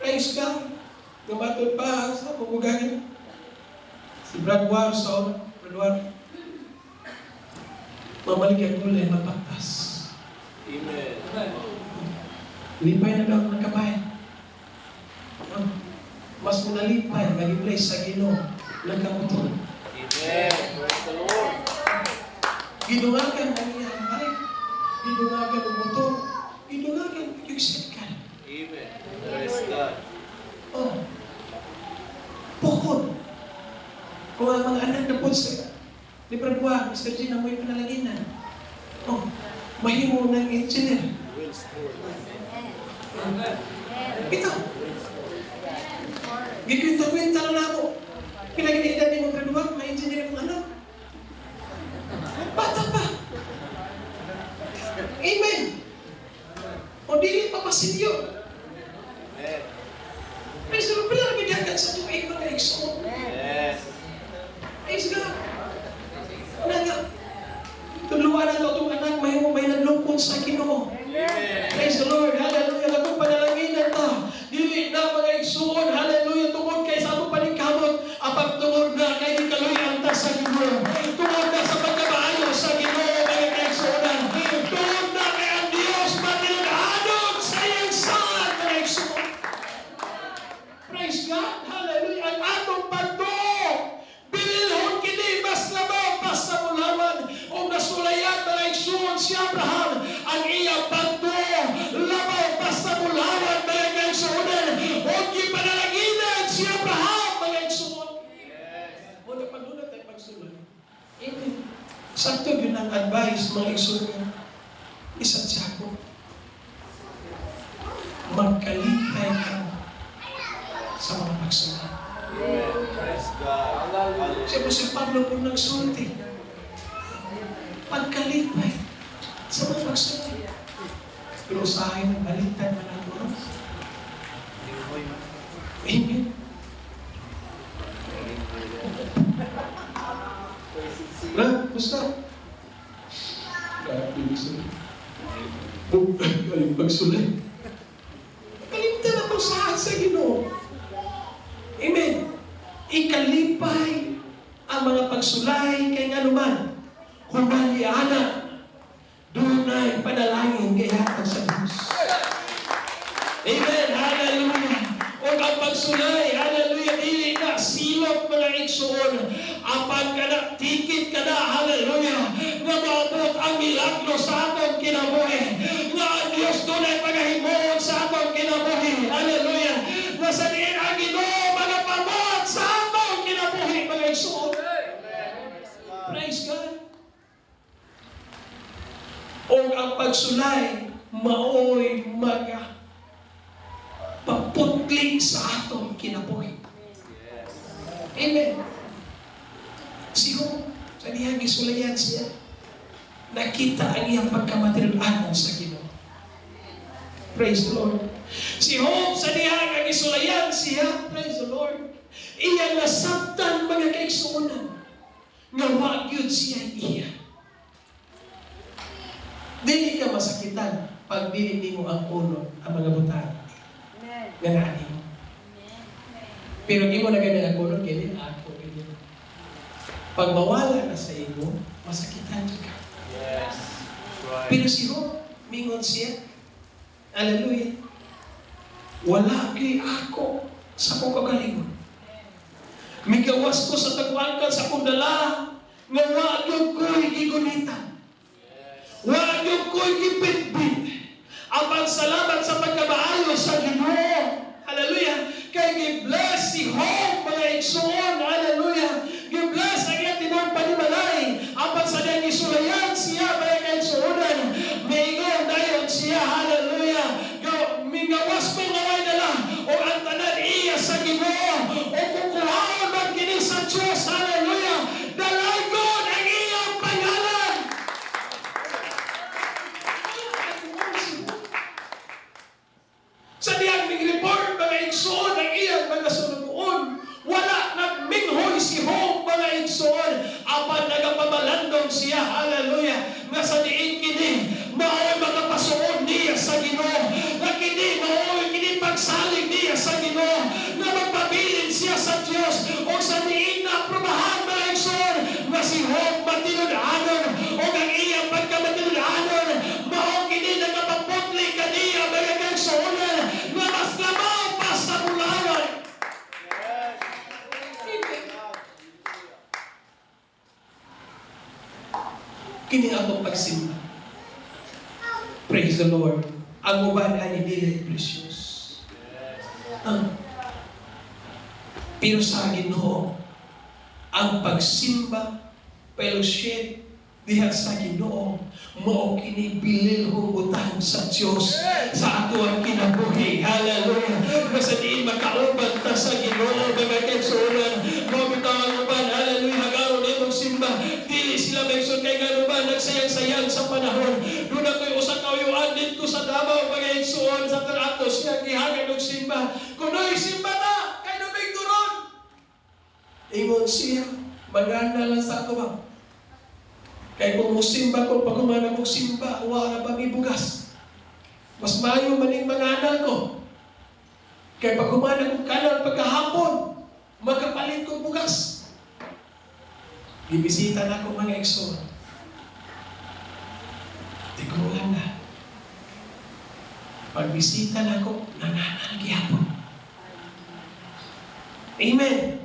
Speaker 1: Praise God. Gumatod pa sa pagbugagan. Si Brad War sa Brad War. Mamaligyan ko lang mapagtas.
Speaker 2: Amen.
Speaker 1: Lipay na daw ng kabayan. Mas munalipay, mag-place sa Ginoo, nagkamutol.
Speaker 2: Amen. Praise the Lord.
Speaker 1: Gidungagan ang iyang balik. Gidungagan ang motor. Gidungagan yung sitkan.
Speaker 2: Amen. Praise God.
Speaker 1: Oh. Pukod. Kung ang mga anak na po sa ni Pradwa, Mr. G, na mo'y panalaginan. Oh, mahimo ng engineer.
Speaker 2: Will store.
Speaker 1: Ito. Gikwinta-kwinta lang ako. Pinaginitan ni mo Pradwa, may engineer ng anak. Bata pa. Amen. O dili pa pasilyo.
Speaker 2: Amen.
Speaker 1: Praise the Lord. Pila na bigyagan sa tuwing mga igsoon.
Speaker 2: Yes.
Speaker 1: Praise God. Una nga, tuluan na ito itong anak, may naglungkot sa Ginoo. Praise the Lord. Hallelujah. Kung panalaginan ta, dili na mga igsoon. Hallelujah. Tungod kay sa atong paningkamot, apag tungod na kay di kaluyan ta sa Ginoo. Tungod na sa pagkabaayo sa Ginoo, mga kaigsuonan. Tungod na kay ang Dios matilgadog sa iyang saan, mga igsoon. Praise God. Hallelujah. Ang atong pagdo, bililhon kini mas labaw basta mulaman o nasulayan mga igsuon si Abraham. Ang iyang pagdo, labaw basta mulaman mga kaigsuonan. O gipanalaginan si Abraham mga igsuon. O napaglunan tayo pagsulat. Amen. Sakto yun ang advice mga igsuon. Isang sako. Magkalipay ka sa mga pagsulat.
Speaker 2: Amen. Praise God. Hallelujah.
Speaker 1: Siya po si Pablo po nagsulti. Pagkalipay sa mga pagsulat. Pero sa akin, baliktad man ang oras. Amen. Na, basta. Grabe yung sulat. Galing pagsulat. Kalimtan ako sa Ginoo. Amen. Ikalipay ang mga pagsulay kay nga naman. Humaliana. Doon na'y panalangin kay hatag sa Diyos. Amen. Hallelujah. O ang pagsulay, hallelujah, dili na silot mga igsuon. Apag ka na, tikit ka na, hallelujah, nga maabot ang milagro sa atong kinabuhi. Nga ang Diyos doon ay pagahimoon sa atong kinabuhi. Hallelujah. Nga sa diin ang Ginoo, mga pamot sa atong kinabuhi, mga igsuon. Praise God. O ang pagsulay, maoy paputling sa atong kinabuhi. Amen. Sigo, sa niyang gisulayan siya, nakita ang iyang pagkamatiluanan sa Ginoo. Praise the Lord. Si Job, sa niyang gisulayan siya, praise the Lord, iyang nasabtan mga kaigsuonan, nga wag yun siya iya. Dili ka masakitan pag dili mo ang ulo ang mga butang. Ganaan mo. Pero di mo na ganyan ang ulo, ganyan ako. Ganyan. Pag mawala na sa iyo, masakitan ka.
Speaker 2: Yes. Right.
Speaker 1: Pero si Job, mingon siya, hallelujah, wala kay ako sa kong kagalingon. Migawas ko sa tagwangkan sa kundala, nga wag yung ko'y gigunitan. Wag yung ko'y gipitbit. Ang pagsalamat sa pagkabaayo sa Ginoo. Hallelujah. Kay gi-bless si Job, mga igsuon. Hallelujah. Gi-bless ang iyang tinong panimalay. Ang pagsadang isulayan siya, mga kaigsuonan. Mingon dayon siya. Hallelujah. Mingawas mo ngaway nila. O ang tanan iya sa Ginoo. O kukuhaan magkini sa Diyos. Hallelujah. Dalagon ang iyong pangalan. pagpanginaon siya, hallelujah, nga sa diin kini, mao'y makapasuod niya sa Ginoo, nga kini, mao'y kini pagsalig niya sa Ginoo, nga magpabilin siya sa Dios, o sa diin na aprobahan mga igsoon, nga si Job matinud-anon, o ang iyang pagkamatinud-anon, mao kini nagapaputli kaniya mga igsoon, nga mas lamaw pa sa bulawan. Kini atong pagsimba. Praise the Lord. Ang uban ay dili precious. Pero sa Ginoo, ang pagsimba, fellowship, diha sa Ginoo, mao kini bililhong butang sa Dios sa ato ang kinabuhi. Hallelujah. Kasi diin makauban ta sa Ginoo, mga kaigsuonan, mao bitaw ang uban, hallelujah, hagaron imong simba. Dili sila maigsoon kay ganuban nagsayang-sayang sa panahon. Doon ako'y usa ka uyuan dito sa Davao, mga igsuon sa trato siya gihagan og simba. Kunoy simba ta kay nabig duron. Ingon siya, maganda lang sa ako ba? Kaya kung musimba ko, pag kumana kong simba, wala pa may bugas. Mas mayo maning mga anak ko. Kaya pag kumana kong kanan pagkahapon, magkapalit kong bugas. Bibisita na ako mga ekso. Di ko lang na. Pagbisita na ako, nanganal gihapon. Amen.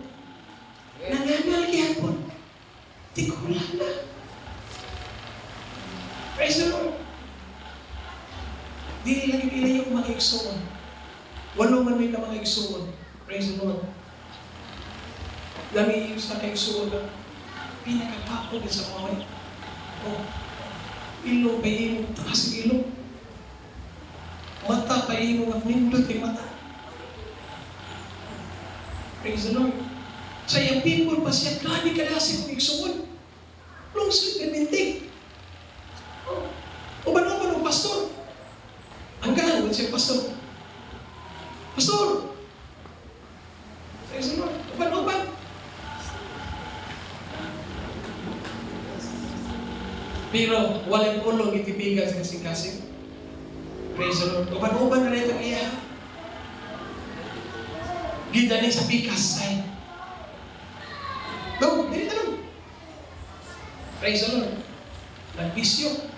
Speaker 1: Nanganal gihapon. Di ko lang na. Praise the Lord. Dili lang ipilay yung mga igsoon. Walo man may ka mga igsoon. Praise the Lord. Lami yung sa kaigsoon na pinakapako din sa mga ilong pa imong taas ng ilong. Mata pa imong nindot yung mata. Praise the Lord. Sa iyang people pa siya, gani kadasi kong igsoon. Lungsod and mintig. Uban-uban ang pastor. Hanggang siya pastor. Pastor! Praise the Lord. Uban-uban. Pero walang ulong itipigan sa kasing-kasing. Praise the Lord. Uban-uban na rin ang iya. Gita niya sa pikas ay. No, ganito lang. Praise the Lord. Nagbisyo.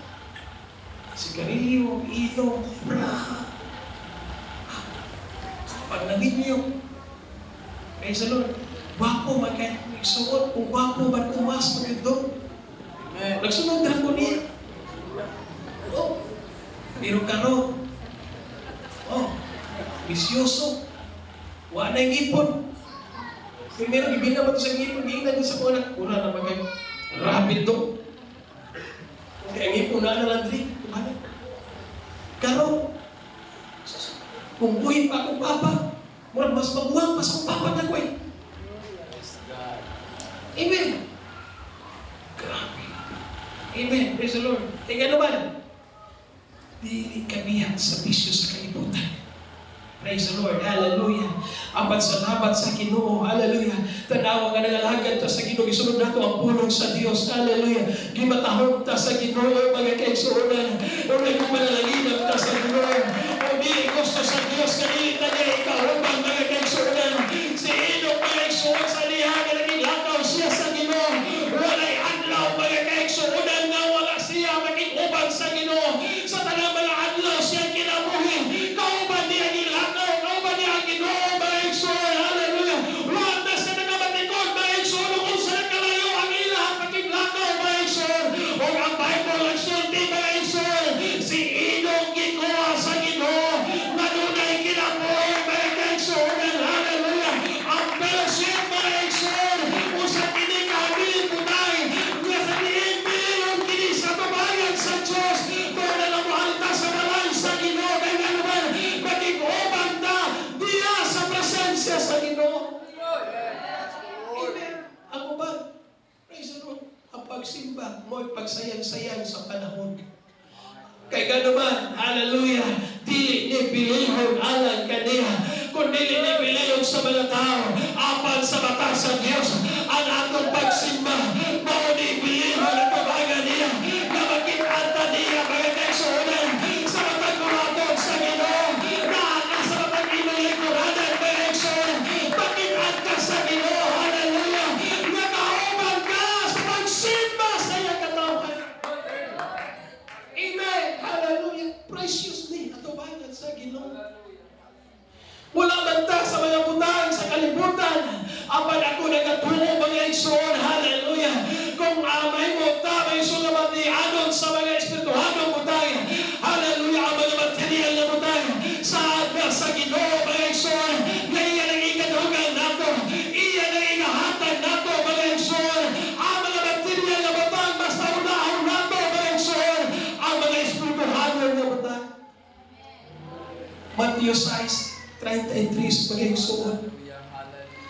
Speaker 1: Sigarilyo, ilo, bra. Pag nabinyo, praise the Lord, wapo man kayo nagsuot, kung wapo man kumas magandong. Nagsunod na po niya. Pero karo, bisyoso, wala na yung ipon. Primero, ibina mo ito sa ipon, giinan din sa mga una naman kayo, rapid to. Kaya ang ipon na lang drink. Karo, kung buhin pa akong papa, mas mabuhang pa sa papa na ko eh. Amen. Grabe. Amen. Praise the Lord. Tingnan naman. Dili kamihan sa bisyo sa kalibutan. Praise the Lord. Hallelujah. Apat salamat sa Ginoo. Hallelujah. Tanawa nga nangalagad ta sa Ginoo. Isunod nato ang pulong sa Dios. Hallelujah. Gimatahog ta sa Ginoo mga kaigsuonan. O nagmanalaginap ta sa Ginoo. O di gusto sa Dios kanili na niya ikahuman mga kaigsuonan. Si Enoch mga kaigsuon sa liha nga nagilakaw siya sa Ginoo. Walay adlaw mga kaigsuonan nga wala siya maging-ubang sa Ginoo. Sa tanang mga adlaw siya kinabuhi. Kauban niya gilakaw. Kauban niya ang Ginoo mga kaigsuon. Hallelujah. Wala na sa nagabatikod mga kaigsuon. Kung sa nagkalayo ang ilah pakiglakaw mga kaigsuon. O ang Bible ang sulti mga kaigsuon. Si Enoch gikuha sa Ginoo. Manunay kinabuhi mga kaigsuon. Hallelujah. Ang fellowship mga kaigsuon. O sa kinikabilin po tayo. Nga sa diin-bilin kini sa babayan sa Diyos. Kung nalamuhan ta sa balay sa Ginoo. Kaya nga naman, maging-ubang ta diya sa presensya sa Ginoo. Amen. Ang uban, praise the Lord, ang pagsimba mo ay pagsayang-sayang sa panahon. Kaya nga naman, hallelujah, dili ni pilihon alang kaniya, kundi ni pilihon sa mga tao, apan sa mata sa Diyos, ang atong pagsimba, mao ni pilihon at babae banta sa mga butang sa kalibutan. Apan ako nagatuo mga igsoon, hallelujah. Kung may buta, may sulamat ni anon sa mga espirituhanong butang, hallelujah, ang mga material na butang sa Ginoo mga igsoon, na iyan ang ikadugan nato, iyan ang inahatag nato mga igsoon. Ang mga material na butang, basta unahon nato mga igsoon, ang mga espirituhanong na butang. Matthew 6:33 mga igsoon.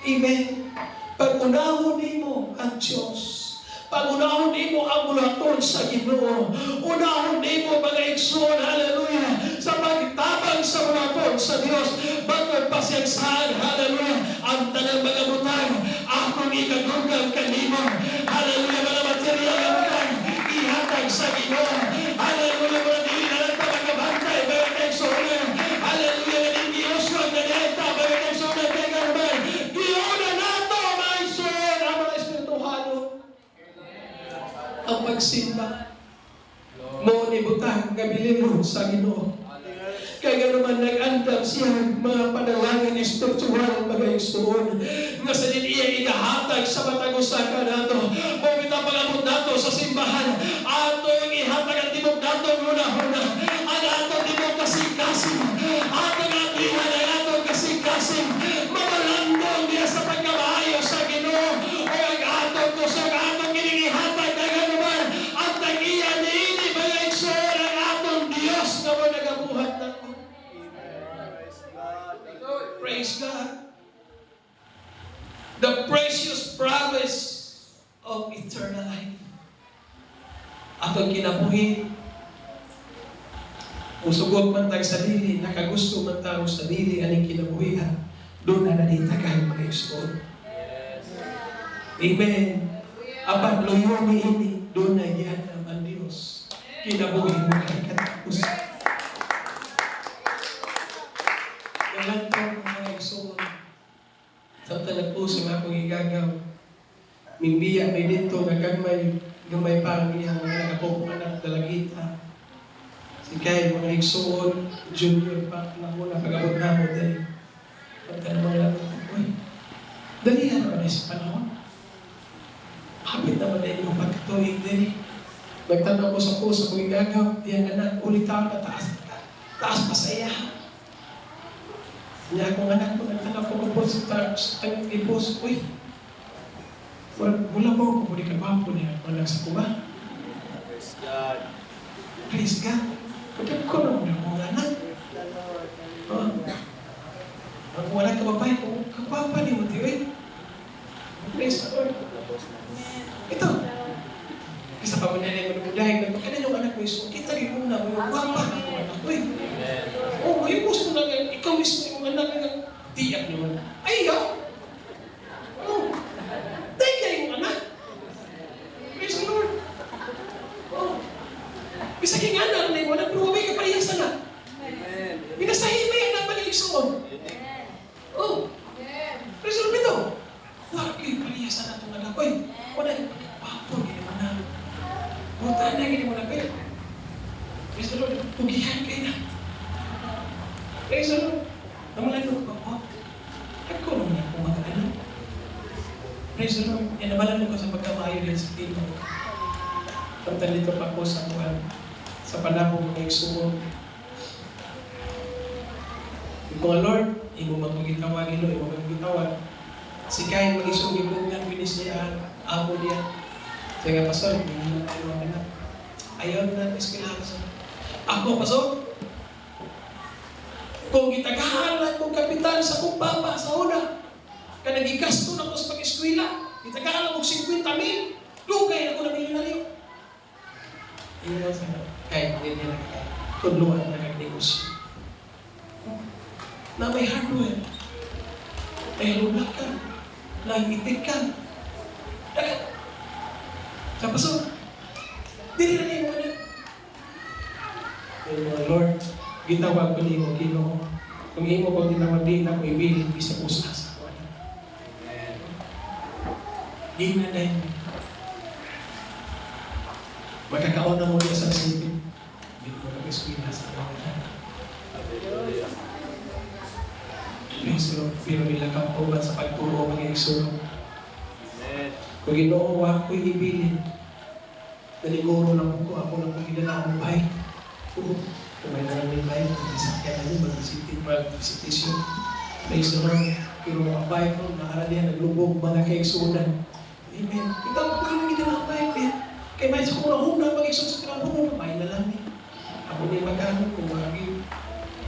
Speaker 1: Amen. Pag-unahon nimo ang Diyos, pag-unahon nimo ang bulaton sa Ginoo, unahon nimo mga igsoon, hallelujah, sa pagtabang sa bulaton sa Dios, bakit pasyagsaan, hallelujah, ang tanang mga butang, akong ikadugang kanimo, hallelujah, mga material na butang, ihatag sa Ginoo, hallelujah, mga dili na lang pagkabantay, mga igsoon, hallelujah, ng Diyos, wag na neta, mga igsoon, ang pagsimba mo ni butang gabilin mo sa Ginoo. Kaya naman nag-andam siya mga panalangan espiritual mga igsoon nga sa din iya inahatag sa matag usa ka nato. O bitapagabot nato sa simbahan ato ihatag ang tibok nato una-una. Ang ato tibok kasing-kasing, ato nga tiwan ang ato kasing-kasing, mamalandong diya sa pagkamayo sa Ginoo. O ang ato ko sa ato kinihatag praise God. The precious promise of eternal life. Atong kinabuhi, usugod man tayo sa dili, nakagusto man tayo sa dili, aning kinabuhihan, doon na nanitagay mga igsoon. Amen. Apan luyo ni ini, doon na gihanap ang Diyos. Kinabuhi mo kay katapos. Kailan po mga igsoon, sa talag puso nga akong igagaw, mimbiya may dito na gamay pa ang iyang mga nakapong anak dalagita. Si Kay, mga igsoon, junior pa, na muna pag-abot na mo dahil. Pagtanong lang, uy, dalihan naman sa panahon. Hapit naman na yung pagkatuig dahil. Nagtanong ko sa puso kong igagaw, yan anak, ulit taon na taas pa sa iya. Niya akong anak ko, nagtanong ko po sa tanong ipos, uy, wala po ako, muli ka ba po niya, walang sa kuba.
Speaker 2: Praise God.
Speaker 1: Praise God. Pagkat ko lang na akong anak. Ang wala ka babay ko, kapapa ni mo, tiyo. Praise the Lord. Ito. Isa pa mo na rin mo dahil nagpakanan yung anak mo, kita rin mo na, yung wapa na yung anak mo. Oo, yung gusto mo na, ikaw mismo yung anak na tiyak naman. Ay, ikaw. Oo. Dahil ka yung anak. Praise the Lord. Oo. Bisa kang anak na yung anak, pero wabay ka parehas anak. Binasahin mo yung anak na yung soon. Oo. Praise the Lord ito. Wag kayo parehas anak itong anak ko. Wala yung papo, hindi naman na. Butaan na, hindi mo na kayo. Praise the Lord, pugihan kayo na. Praise the Lord. Namalay ko pa, ako naman ako mag-ano. Praise the Lord. E nabalan ko sa pagkamayo din sa tito. Pagtalito pa ko sa buwan, sa panahon ng igsuon. Kung Lord, imo magpagitawag, imo magpagitawag. Si Cain mag-isong ibungan, binis niya, amo niya. Saya nga, Pastor, hindi mo tayo mga anak. Ayaw na eskwelahan sa ako, Pastor. Kung gitagahan lang kong kapitan sa kong papa sa una, ka nagigasto na ko sa pag-eskwela, gitagahan lang kong 50,000, dugay ako na milyonaryo. Iyon sa kahit hindi niya nakakaya. Tudluan na nag-negosyo. Na may hardware, may lulakan, nangitikan. Sa Pastor, dili na niyo ano. Mga Lord, gitawag ko niyo, Ginoo. Kung imo ko gitawag din ako, ibilin bisa pusa sa ako. Di na dahil. Magkakaon na muna sa sipin. Hindi ko nag-eskwila sa mga. Praise the Lord. Pero nila kang uban sa pagturo mga igsoon.
Speaker 2: Amen.
Speaker 1: Kung Ginoo ako'y ibilin, naliguro lang ako lang kung ginala akong bike. Kung may nalang may bike, kung isakyan na yun, mag-visitation. Praise the Lord. Pero ang bike mo, nakaralihan, naglubog mga kaigsunan. Amen. Ikaw ko yung ginala ang bike eh. Kaya may sa kurang-huna, mag-igsoon sa kinapuno, may na lang eh. Ako na yung magkano,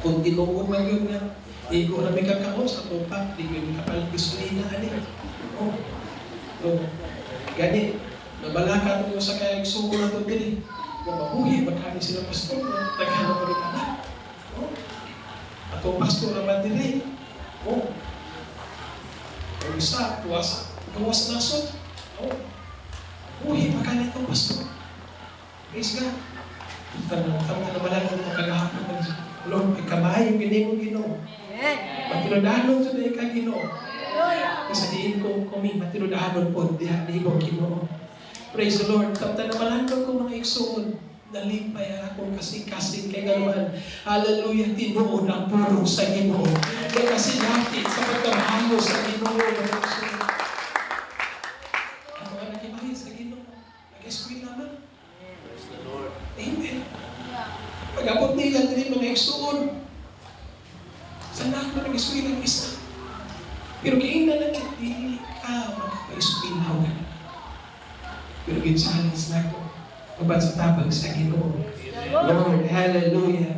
Speaker 1: kung tinuod man yun nga, di ko na may kakao sa tupak, di ko yung kapalit gasolina, oh. So, gani, nabalaka ko sa kayang suko na ito din. Mabuhi, magkani sila pastor, nagkano pa rin anak. Oh. Ato pastor naman din oh. Ang isa, gawas na sot. Oh. Mabuhi, magkani ito pastor. Praise God. Tama na malala ng pagkagahapon. Lord, ikamahay yung Ginoo. Matinudahanon sa na ikaw Ginoo. Kasi diin ko kami, matinudahanon po, diha ko Ginoo. Praise the Lord. Tama na malala ko mga igsoon. Nalimpay akong kasing-kasing kay galuhan. Hallelujah, tinuod ang puro sa Ginoo. Kaya kasi dati, sa pagkamahayo sa Ginoo, ako nga nakimahin sa Ginoo. Nag-eskwil naman.
Speaker 2: Praise the Lord.
Speaker 1: Amen. Pag-abot nila din mga igsoon, sana ako nag-eskwil ang isa. Pero kaina na hindi ka makapa-eskwil na. Pero gin-challenge na ako. Mabat sa tabang sa Ginoo. Lord, hallelujah.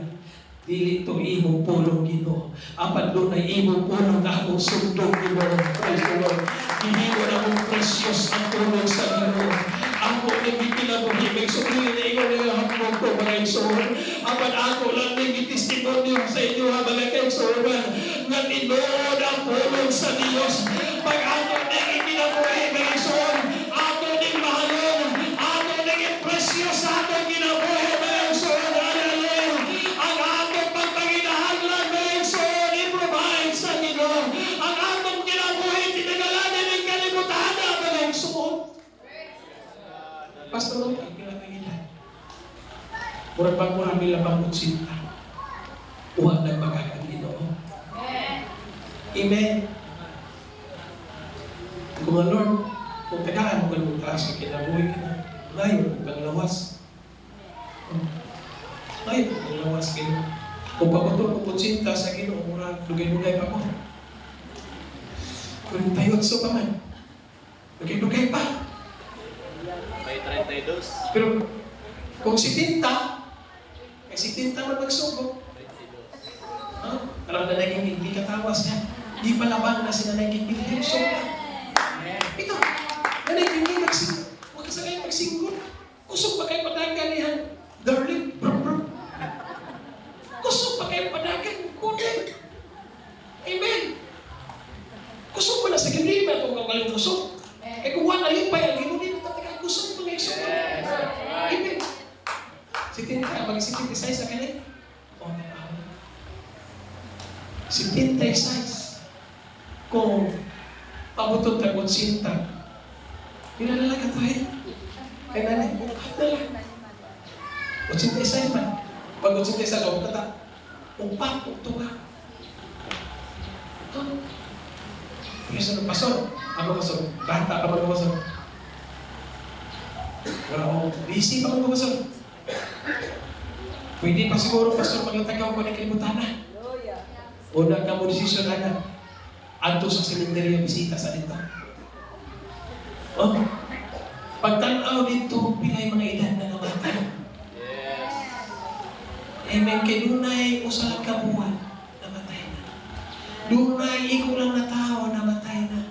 Speaker 1: Dili to imong pulong Ginoo. Apan doon ay imong pulong na akong sundong Ginoo. Praise the Lord. Hihimo na akong precious ang pulong sa Ginoo. Ako nang ipinabuhi, may sumili na ikaw na yung hapon ko, mga igsoon. Apan ako lang nang itestimonyo sa inyo, mga kaigsoon, na tinood ang pulong sa Diyos. Pag ako nang ipinabuhi, mga igsoon, ako nang mahalong, ako nang precious sa atong ginabuhi, mga igsoon. Hallelujah. Ang atong pagpaginahanglan, mga igsoon, i-provide sa Ginoo. Ang atong ginabuhi, tinagalanan ng kalibutan, mga igsoon. Pastor, ay pinangilan. Murag bang murag nila pang-utsinta. Huwag nagpagkakaginoo. Amen. Kung ang Lord, kung tagaan mo ganun taas sa kinabuhi ka na, ngayon, kung lawas. Ngayon, kung lawas kayo. Kung pagpatol kung utsinta sa Ginoo, murag lugay-lugay pa ko. Kung tayot so pa man, lugay-lugay pa.
Speaker 2: May 32.
Speaker 1: Pero kung si Tinta man magsugo. Alam na naging hindi katawas niya. Di palaban na sila naging hindi. So, ito, na naging hindi magsinggol. Huwag ka sa kayo magsinggol. Kusog pa kayo padagan niya. Darling, brum. Kusog pa kayo padagan. Kunin. Amen. Kusog pa na sa gandima kung kagaling kusog. Kung wala limpay, ang ginunin na tatagay kusog pa ngayon. Amen. Si Tinta, mag-66 sa kanil. Si 36. Kung pabutot na kung sinta, pinalala ka tayo. Kaya nanay, dala. 86 man. Pag 86, ako kata, upak, uktuka. Yes, ano, pastor? Ako pastor. Bata ka ba pastor? Pero busy pa ako pastor. Pwede pa siguro pastor maglatagaw ko ng kalimutan na. Una ka mo desisyon na adto sa sementeryo bisita sa dito. Oh, pagtanaw dito, pilay mga edad na namatay.
Speaker 2: Yes.
Speaker 1: Amen. Kay dunay usa ka buwan, namatay na. Dunay ikaw lang na tao, namatay na.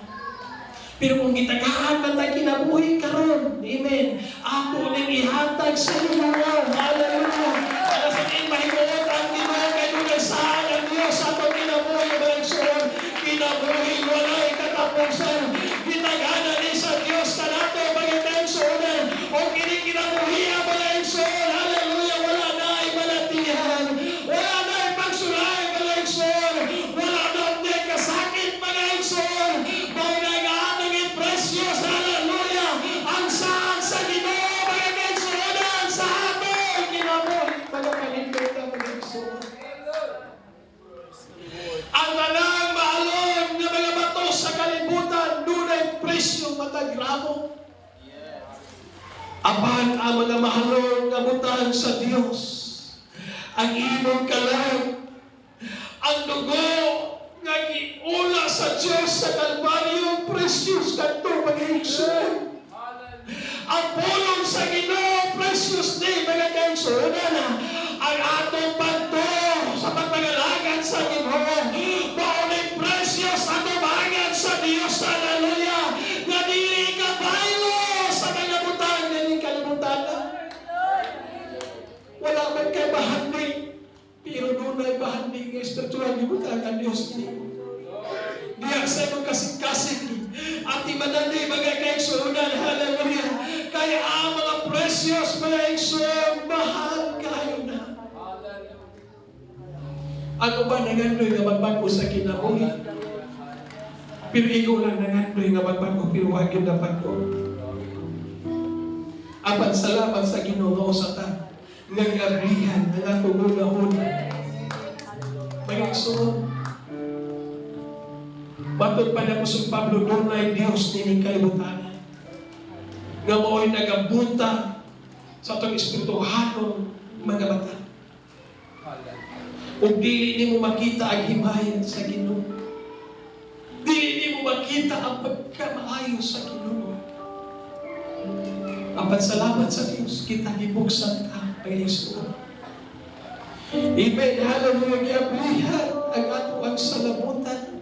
Speaker 1: Pero kung gitagaan man tayo kinabuhi karon, amen. Ako nang ihatag sa inyo. Hallelujah. Para sa ating mahimuot ang Ginoo kay dunay saan ang Dios ato kinabuhi bagson. Kinabuhi walay katapusan. Gitagana ni sa Dios kanato bagson. O kini kinabuhi bagson. Hallelujah. Wala na ay balatihan. Wala na ay pagsulay bagson. Wala na ay kasakit bagson. Precious, hallelujah! Ang saan sa Ginoo, mga kaigsunan, sa atin, kinabuhi, mga kanindot na mga kaigsunan. Ang manang mahal namo. Apan ang mga mahalong kabutan sa Dios, ang imong kalag, ang dugo nga giula sa Dios sa Kalbaryo, precious kadto pag-igsoon. Ang pulong sa Ginoo, precious day, mga kaigsoon na ang atong pagto sa pagpangalagan sa Ginoo. Maunay precious ang tumangan sa Dios, hallelujah, nga dili ka baylo sa kalibutan, dili kalibutan na. Wala man kay bahandi, pero doon ay bahandi ng espiritual libutan ang Diyos niyo. Diyak sa imong kasing-kasing at imanali mga kaigsunan, hallelujah. Kaya ang mga precious mga kaigsunan, mahal kayo na. Ako ba nangandoy nga magbago sa kinabuhi? Pero ikaw lang nangandoy nga magbago, pero huwag yung dapat ko. Apan salamat sa Ginoo sa ta, nga gabrihan, nga tugulahon. Mga kaigsunan, batod pa na po sa Pablo, doon ay Diyos nining kalibutan. Nga mo'y nagabuta sa itong espirituhanong mga mata. Kung dili ni mo makita ang himayan sa Ginoo, dili ni mo makita ang pagkamaayo sa Ginoo. Apan salamat sa Diyos, kita gibuksan ka ang Yesu. Amen. Hallelujah. Giablihan ang ato ang salamutan.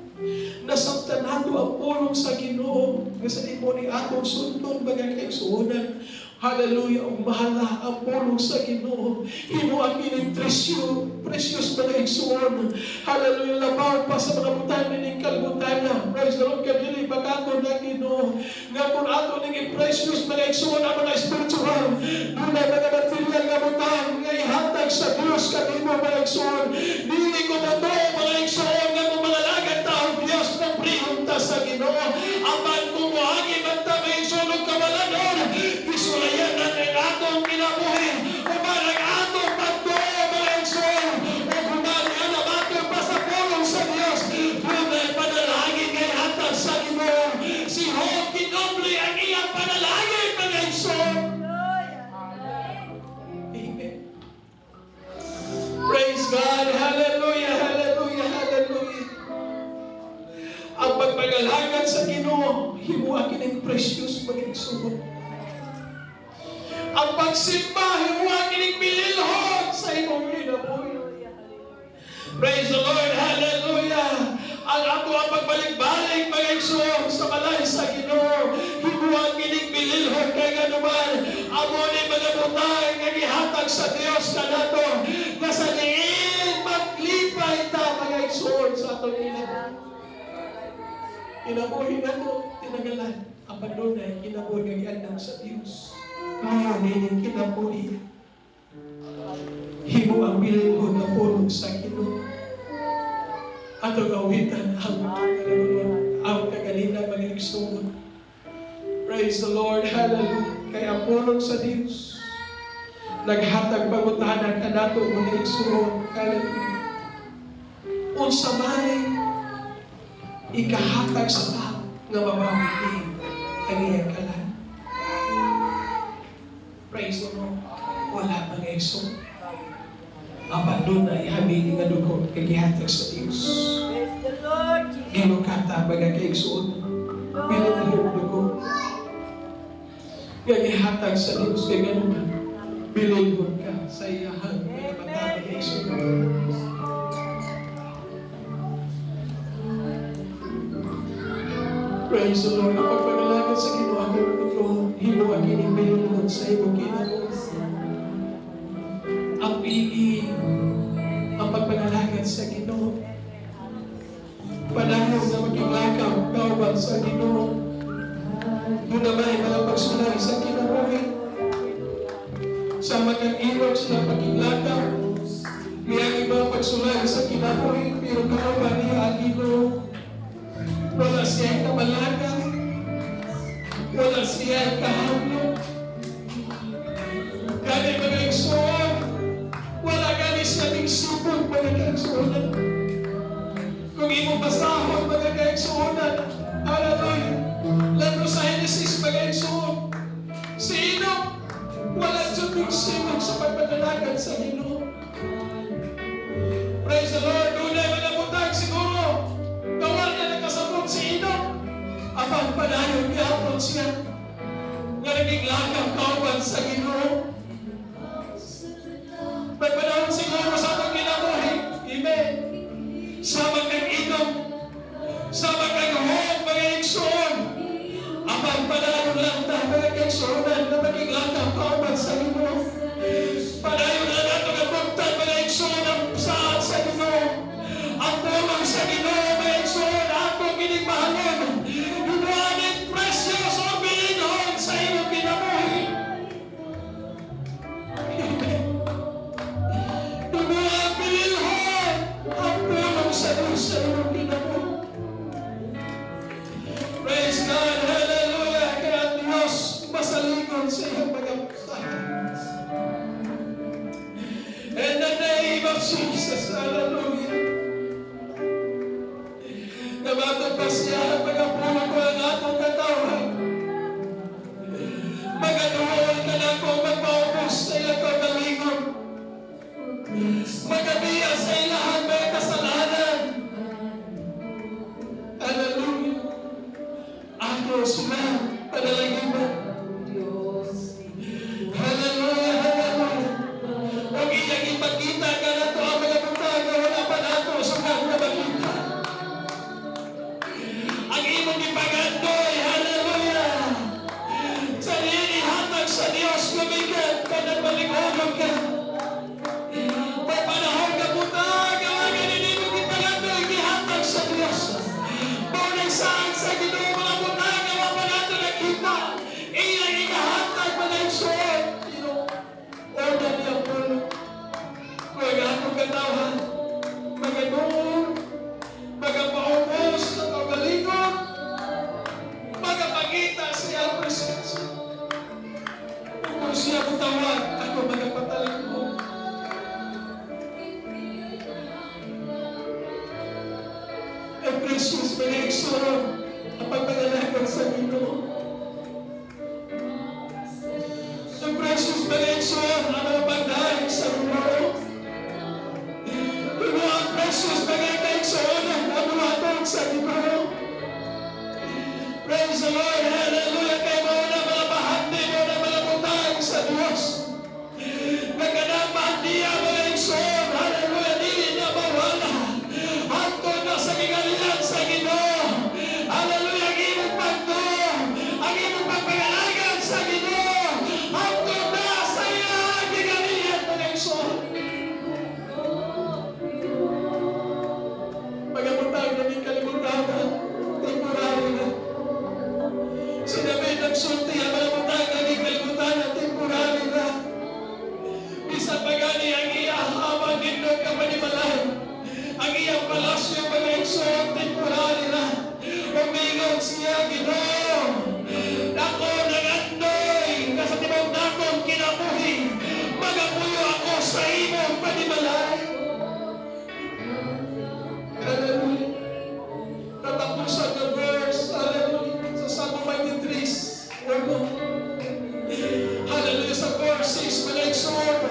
Speaker 1: Nasabtan nato ang pulong sa Ginoo nga sa imo ni atong sundon mga kaigsuonan. Hallelujah, ang mahala ang pulong sa Ginoo. Imo ang ining precious mga igsuon. Hallelujah, labaw pa sa mga butan ning kalibutan na. Praise the Lord, kadili bagato na Ginoo. Nga kung ato ning precious mga igsuon ang mga spiritual, dunay mga material nga butan nga ihatag sa Dios kanimo mga igsuon. Dili ko na to mga igsuon nga kung mga lagad tao Dios na prihunta sa Ginoo. Apan kung moagi man ta may sulog kamaladon, isulayan na ng atong kinabuhi, umarang atong pagto mga igsoon, o kumarang na atong pasapulong sa Dios, tunay panalangin ngay hatag sa Ginoo. Si Hope Kinoble ang iyang panalangin mga igsoon. Amen. Praise God. Hallelujah, hallelujah, hallelujah. Ang pagpangalagan sa Ginoo, himuha kining precious mga igsoon. Ang pagsimba, himuha kining bililhon sa imong kinabuhi. Praise the Lord, hallelujah. Ang ato ang pagbalik-balik mga igsoon sa balay sa Ginoo, himuha kining bililhon kay ganuman. Amo ni mga butang nga gihatag sa Dios kanato, nga sa diin maglipay ta mga igsoon sa atong kinabuhi. Kinabuhi na to, tinagalan. Ang pandunay, kinabuhi nga giandam sa Diyos. Ngayon, ining kinabuhi. Himo ang bilin na pulong sa Ginoo. Ato gawitan ang kagalina mga igsoon. Praise the Lord, hallelujah. Kaya ang pulong sa Diyos, naghatag pangutanan ka nato mga igsoon. Hallelujah. Unsa may ikahatag sa tao nga mabawiin ang iyang kalan. Praise the Lord. Wala mga igsoon. Apan doon ay hamili nga dugo kagihatag sa Diyos.
Speaker 3: Praise the Lord.
Speaker 1: Ginukata mga kaigsoon. Bilang iyong dugo. Kagihatag sa Diyos kay ganun. Bililhon ka sa iyahan mga mata mga igsoon. Praise the Lord. Ang pagpangalagan sa Ginoo ang Lord, himo ang ining bililhon sa imong Ginoo. Ang pili, ang pagpangalagan sa Ginoo. Panahon na maging-lakaw, kauban sa Ginoo. Doon naman ay mga pagsulay sa kinabuhi. Sa maging-irog sila maging-lakaw. May mga pagsulay sa kinabuhi, pero kauban niya ang Ginoo. Wala siya'y kamalaga. Wala siya'y kahamlo. Gani mga igsoon. Wala gani siya ng sipon mga kaigsuonan. Kung imo basahon mga kaigsuonan, hallelujah. Lalo sa Genesis mga magsimog sa pagpadalagan sa Ginoo. Praise the Lord. Dunay mga butang siguro. Kawal na nakasabot si Enoch. Apang padayon gihapon siya. Nga naging lakaw kauban sa Ginoo. Pagpadahon siguro sa atong kinabuhi. Amen. Sama kang Enoch. Sama kang Job, mga igsoon. Apang padayon lang ta mga igsoonan na maging lakaw kauban sa Ginoo. Padayon lang nato na bugtan mga igsoon sa Ginoo. Ang tulong sa Ginoo mga igsoon atong ginigmahalon. Yunuanin precious o bilinhon sa iyong kinabuhi. Yunuan bilinhon ang tulong sa Diyos sa iyong kinabuhi. Praise God, hallelujah. Kaya ang Diyos masalingon sa iyong pag-apusahan. In the name of Jesus, hallelujah. Namatod pa siya ang pag-apulo ko ang atong katawan. Magaduhol ka na ko magpaubos sa iyong kagalingon. Magabiya sa ilahan may kasalanan. Hallelujah. Ako sila panalangin mo. Hallelujah, hallelujah. Huwag iyang ipagkita ka na ito ang mga butang na wala pa na ito sugat na makita. Ang imong ipagandoy, hallelujah. Sa inihatag sa Diyos, lumigat ka na maligulog ka. May panahon ka butang, gawagan inimong ipagandoy, ihatag sa Diyos. Bunay saan sa Ginoo mga butang, gawa pa natin nakita. Iyang ikahatag pa na isuot. Order niya po. Huwag atong katawan. Magadoon. Magapaubos sa kagalingon. Magapakita siya presensya. Kung siya butawag, ako magapataling mo. Ang precious mga igsoon ang pagpangalakan sa Ginoo. Ang precious mga igsoon ang mga pagdahin sa Ginoo. Ang precious mga igsoon ang buhatong sa Ginoo. Praise the Lord, hallelujah. Kaya mo na mga bahandi mo na mga butang sa Diyos. Nagkanang bahandiya mga igsoon, hallelujah, dili na mawala. Hantod na sa kigalian sa Ginoo. Hallelujah, ang imong pagdo, ang imong pagpangalagan sa Ginoo. Hantod na sa iyang kigalian mga igsoon. Pagabutang na may kalimutan, temporary na. Sinabi nagsulti ang mga butang na may kalimutan na temporary na. Bisa pagani ang iyang habang nindog ka manimalan. Ang iyang palasyo mga igsoon, temporary na. Umingon siya, Ginoo. Dako nagandoy, nasa tibang dakong kinabuhi. Magapuyo ako sa imong panimalay. Hallelujah. Tatapusan ng verse, hallelujah, sa Salmo 23, hallelujah, sa verse 6, mga igsoon,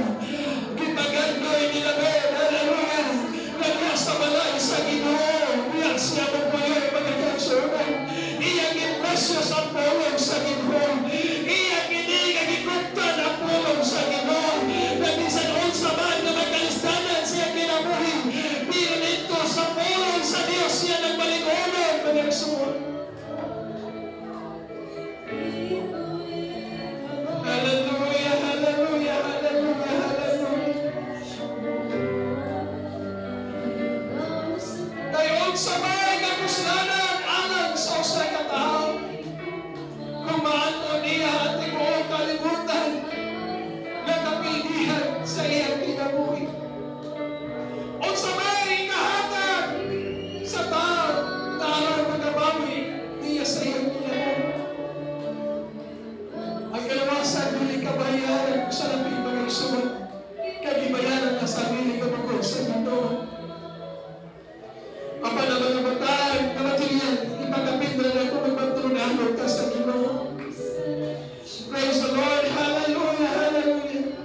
Speaker 1: gitagandoy nila Ben, hallelujah, nagya sa balay sa Ginoo, iyan siya magpayoy, mga igsoon, iyang impresyos ang pulong sa Ginoo, iyang inigang ikuptan ang pulong sa Ginoo, nabisan unsa man na magkalistanan siya kinabuhi, pero nito sa pulong sa Diyos siya nagbaligulog, mga igsoon. Hallelujah, hallelujah, hallelujah, hallelujah. Kayon sa may kapuslanan alang sa usay ka tao. Kung maano niya ating buong kalimutan na kapilihan sa iyang kinabuhi. O sa may kahatag sa tao na alam magabawi niya sa iyang kinabuhi. Ang kalawasan hindi kabayaran sa labing mga isuot. Kagibayaran na sa aming kabukod sa mundo. Apa na mga batang na matilian, ipagapit na lang kung magpagtulungan ka sa Ginoo. Praise the Lord, hallelujah, hallelujah.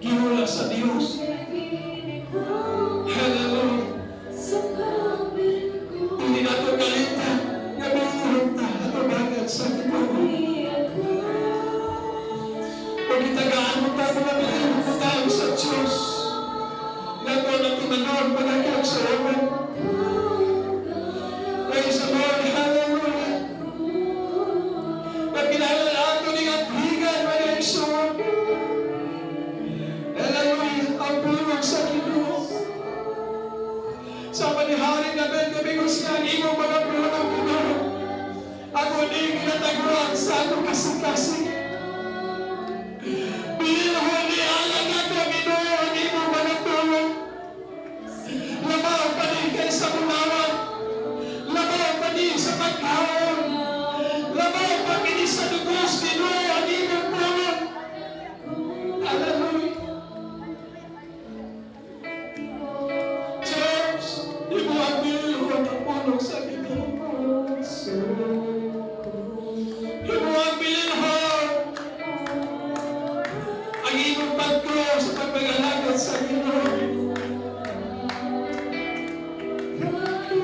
Speaker 1: Gihula sa Diyos. Hallelujah. Hindi na ito kalitan. Nabihirap na ito bagay sa Ginoo. Kung itagaan mo tayo na bilhin mo tayo sa Diyos. Nagawa na tumanon panagkak sa Omen. Praise the Lord. Hallelujah. Pagkinalaan ko ni Abigan, mga Igsoon. Hallelujah. Ang bulong sa Ginoo. Sa panihari na gabi ko siya, imo mga bulong Ginoo. Ako di kinataguan sa akong kasing-kasing. Bilihon ni alam na ito, Ginoo, ang imo mga tulong. Labaw pa din kay sa munawan. Labaw pa din sa pagkaon. Labaw pa din sa dugos, Ginoo, ang imo tulong. Hallelujah. Church, imo ang bilihon ang pulong sa Ginoo. Imo ang bilihon ang imong pagko sa pagpag-alagad sa Ginoo.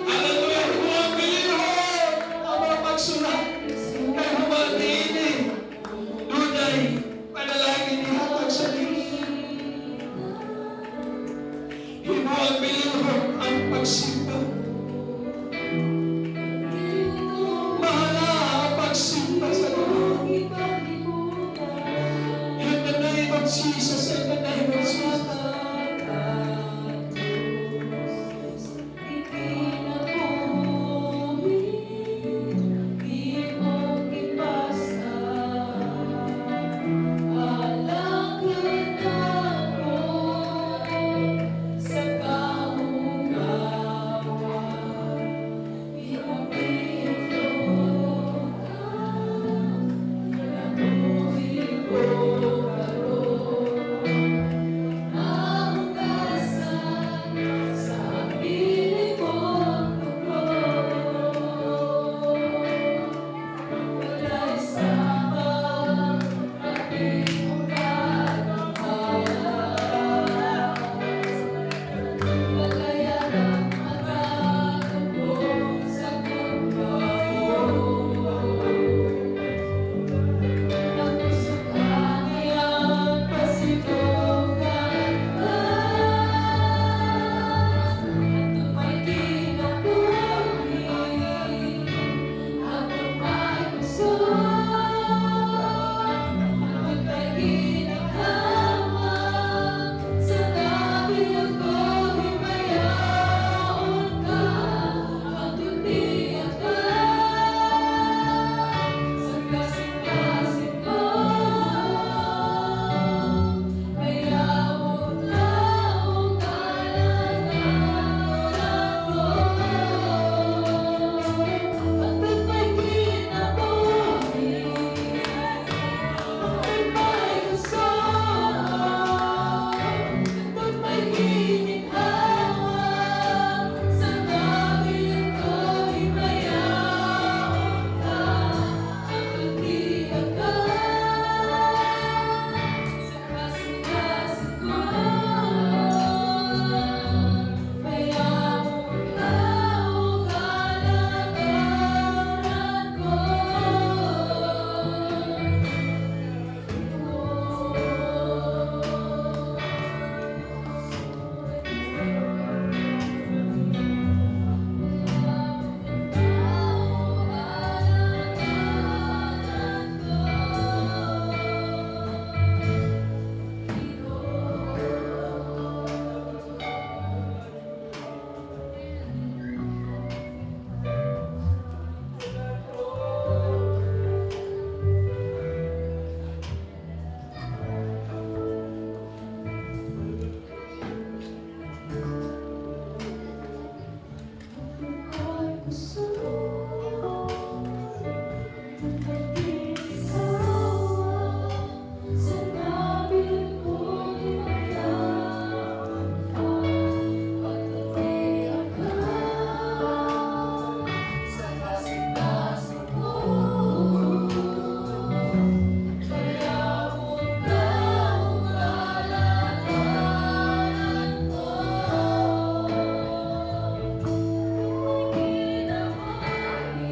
Speaker 1: Hallelujah! Imo ang bilihon ang mga pagsulat kay humaniini. Dunay panalangin ihatag sa Diyos. Imo ang bilihon ang pagsimba. Mahala ang pagsimba sa Ginoo. In the name of Jesus, in the name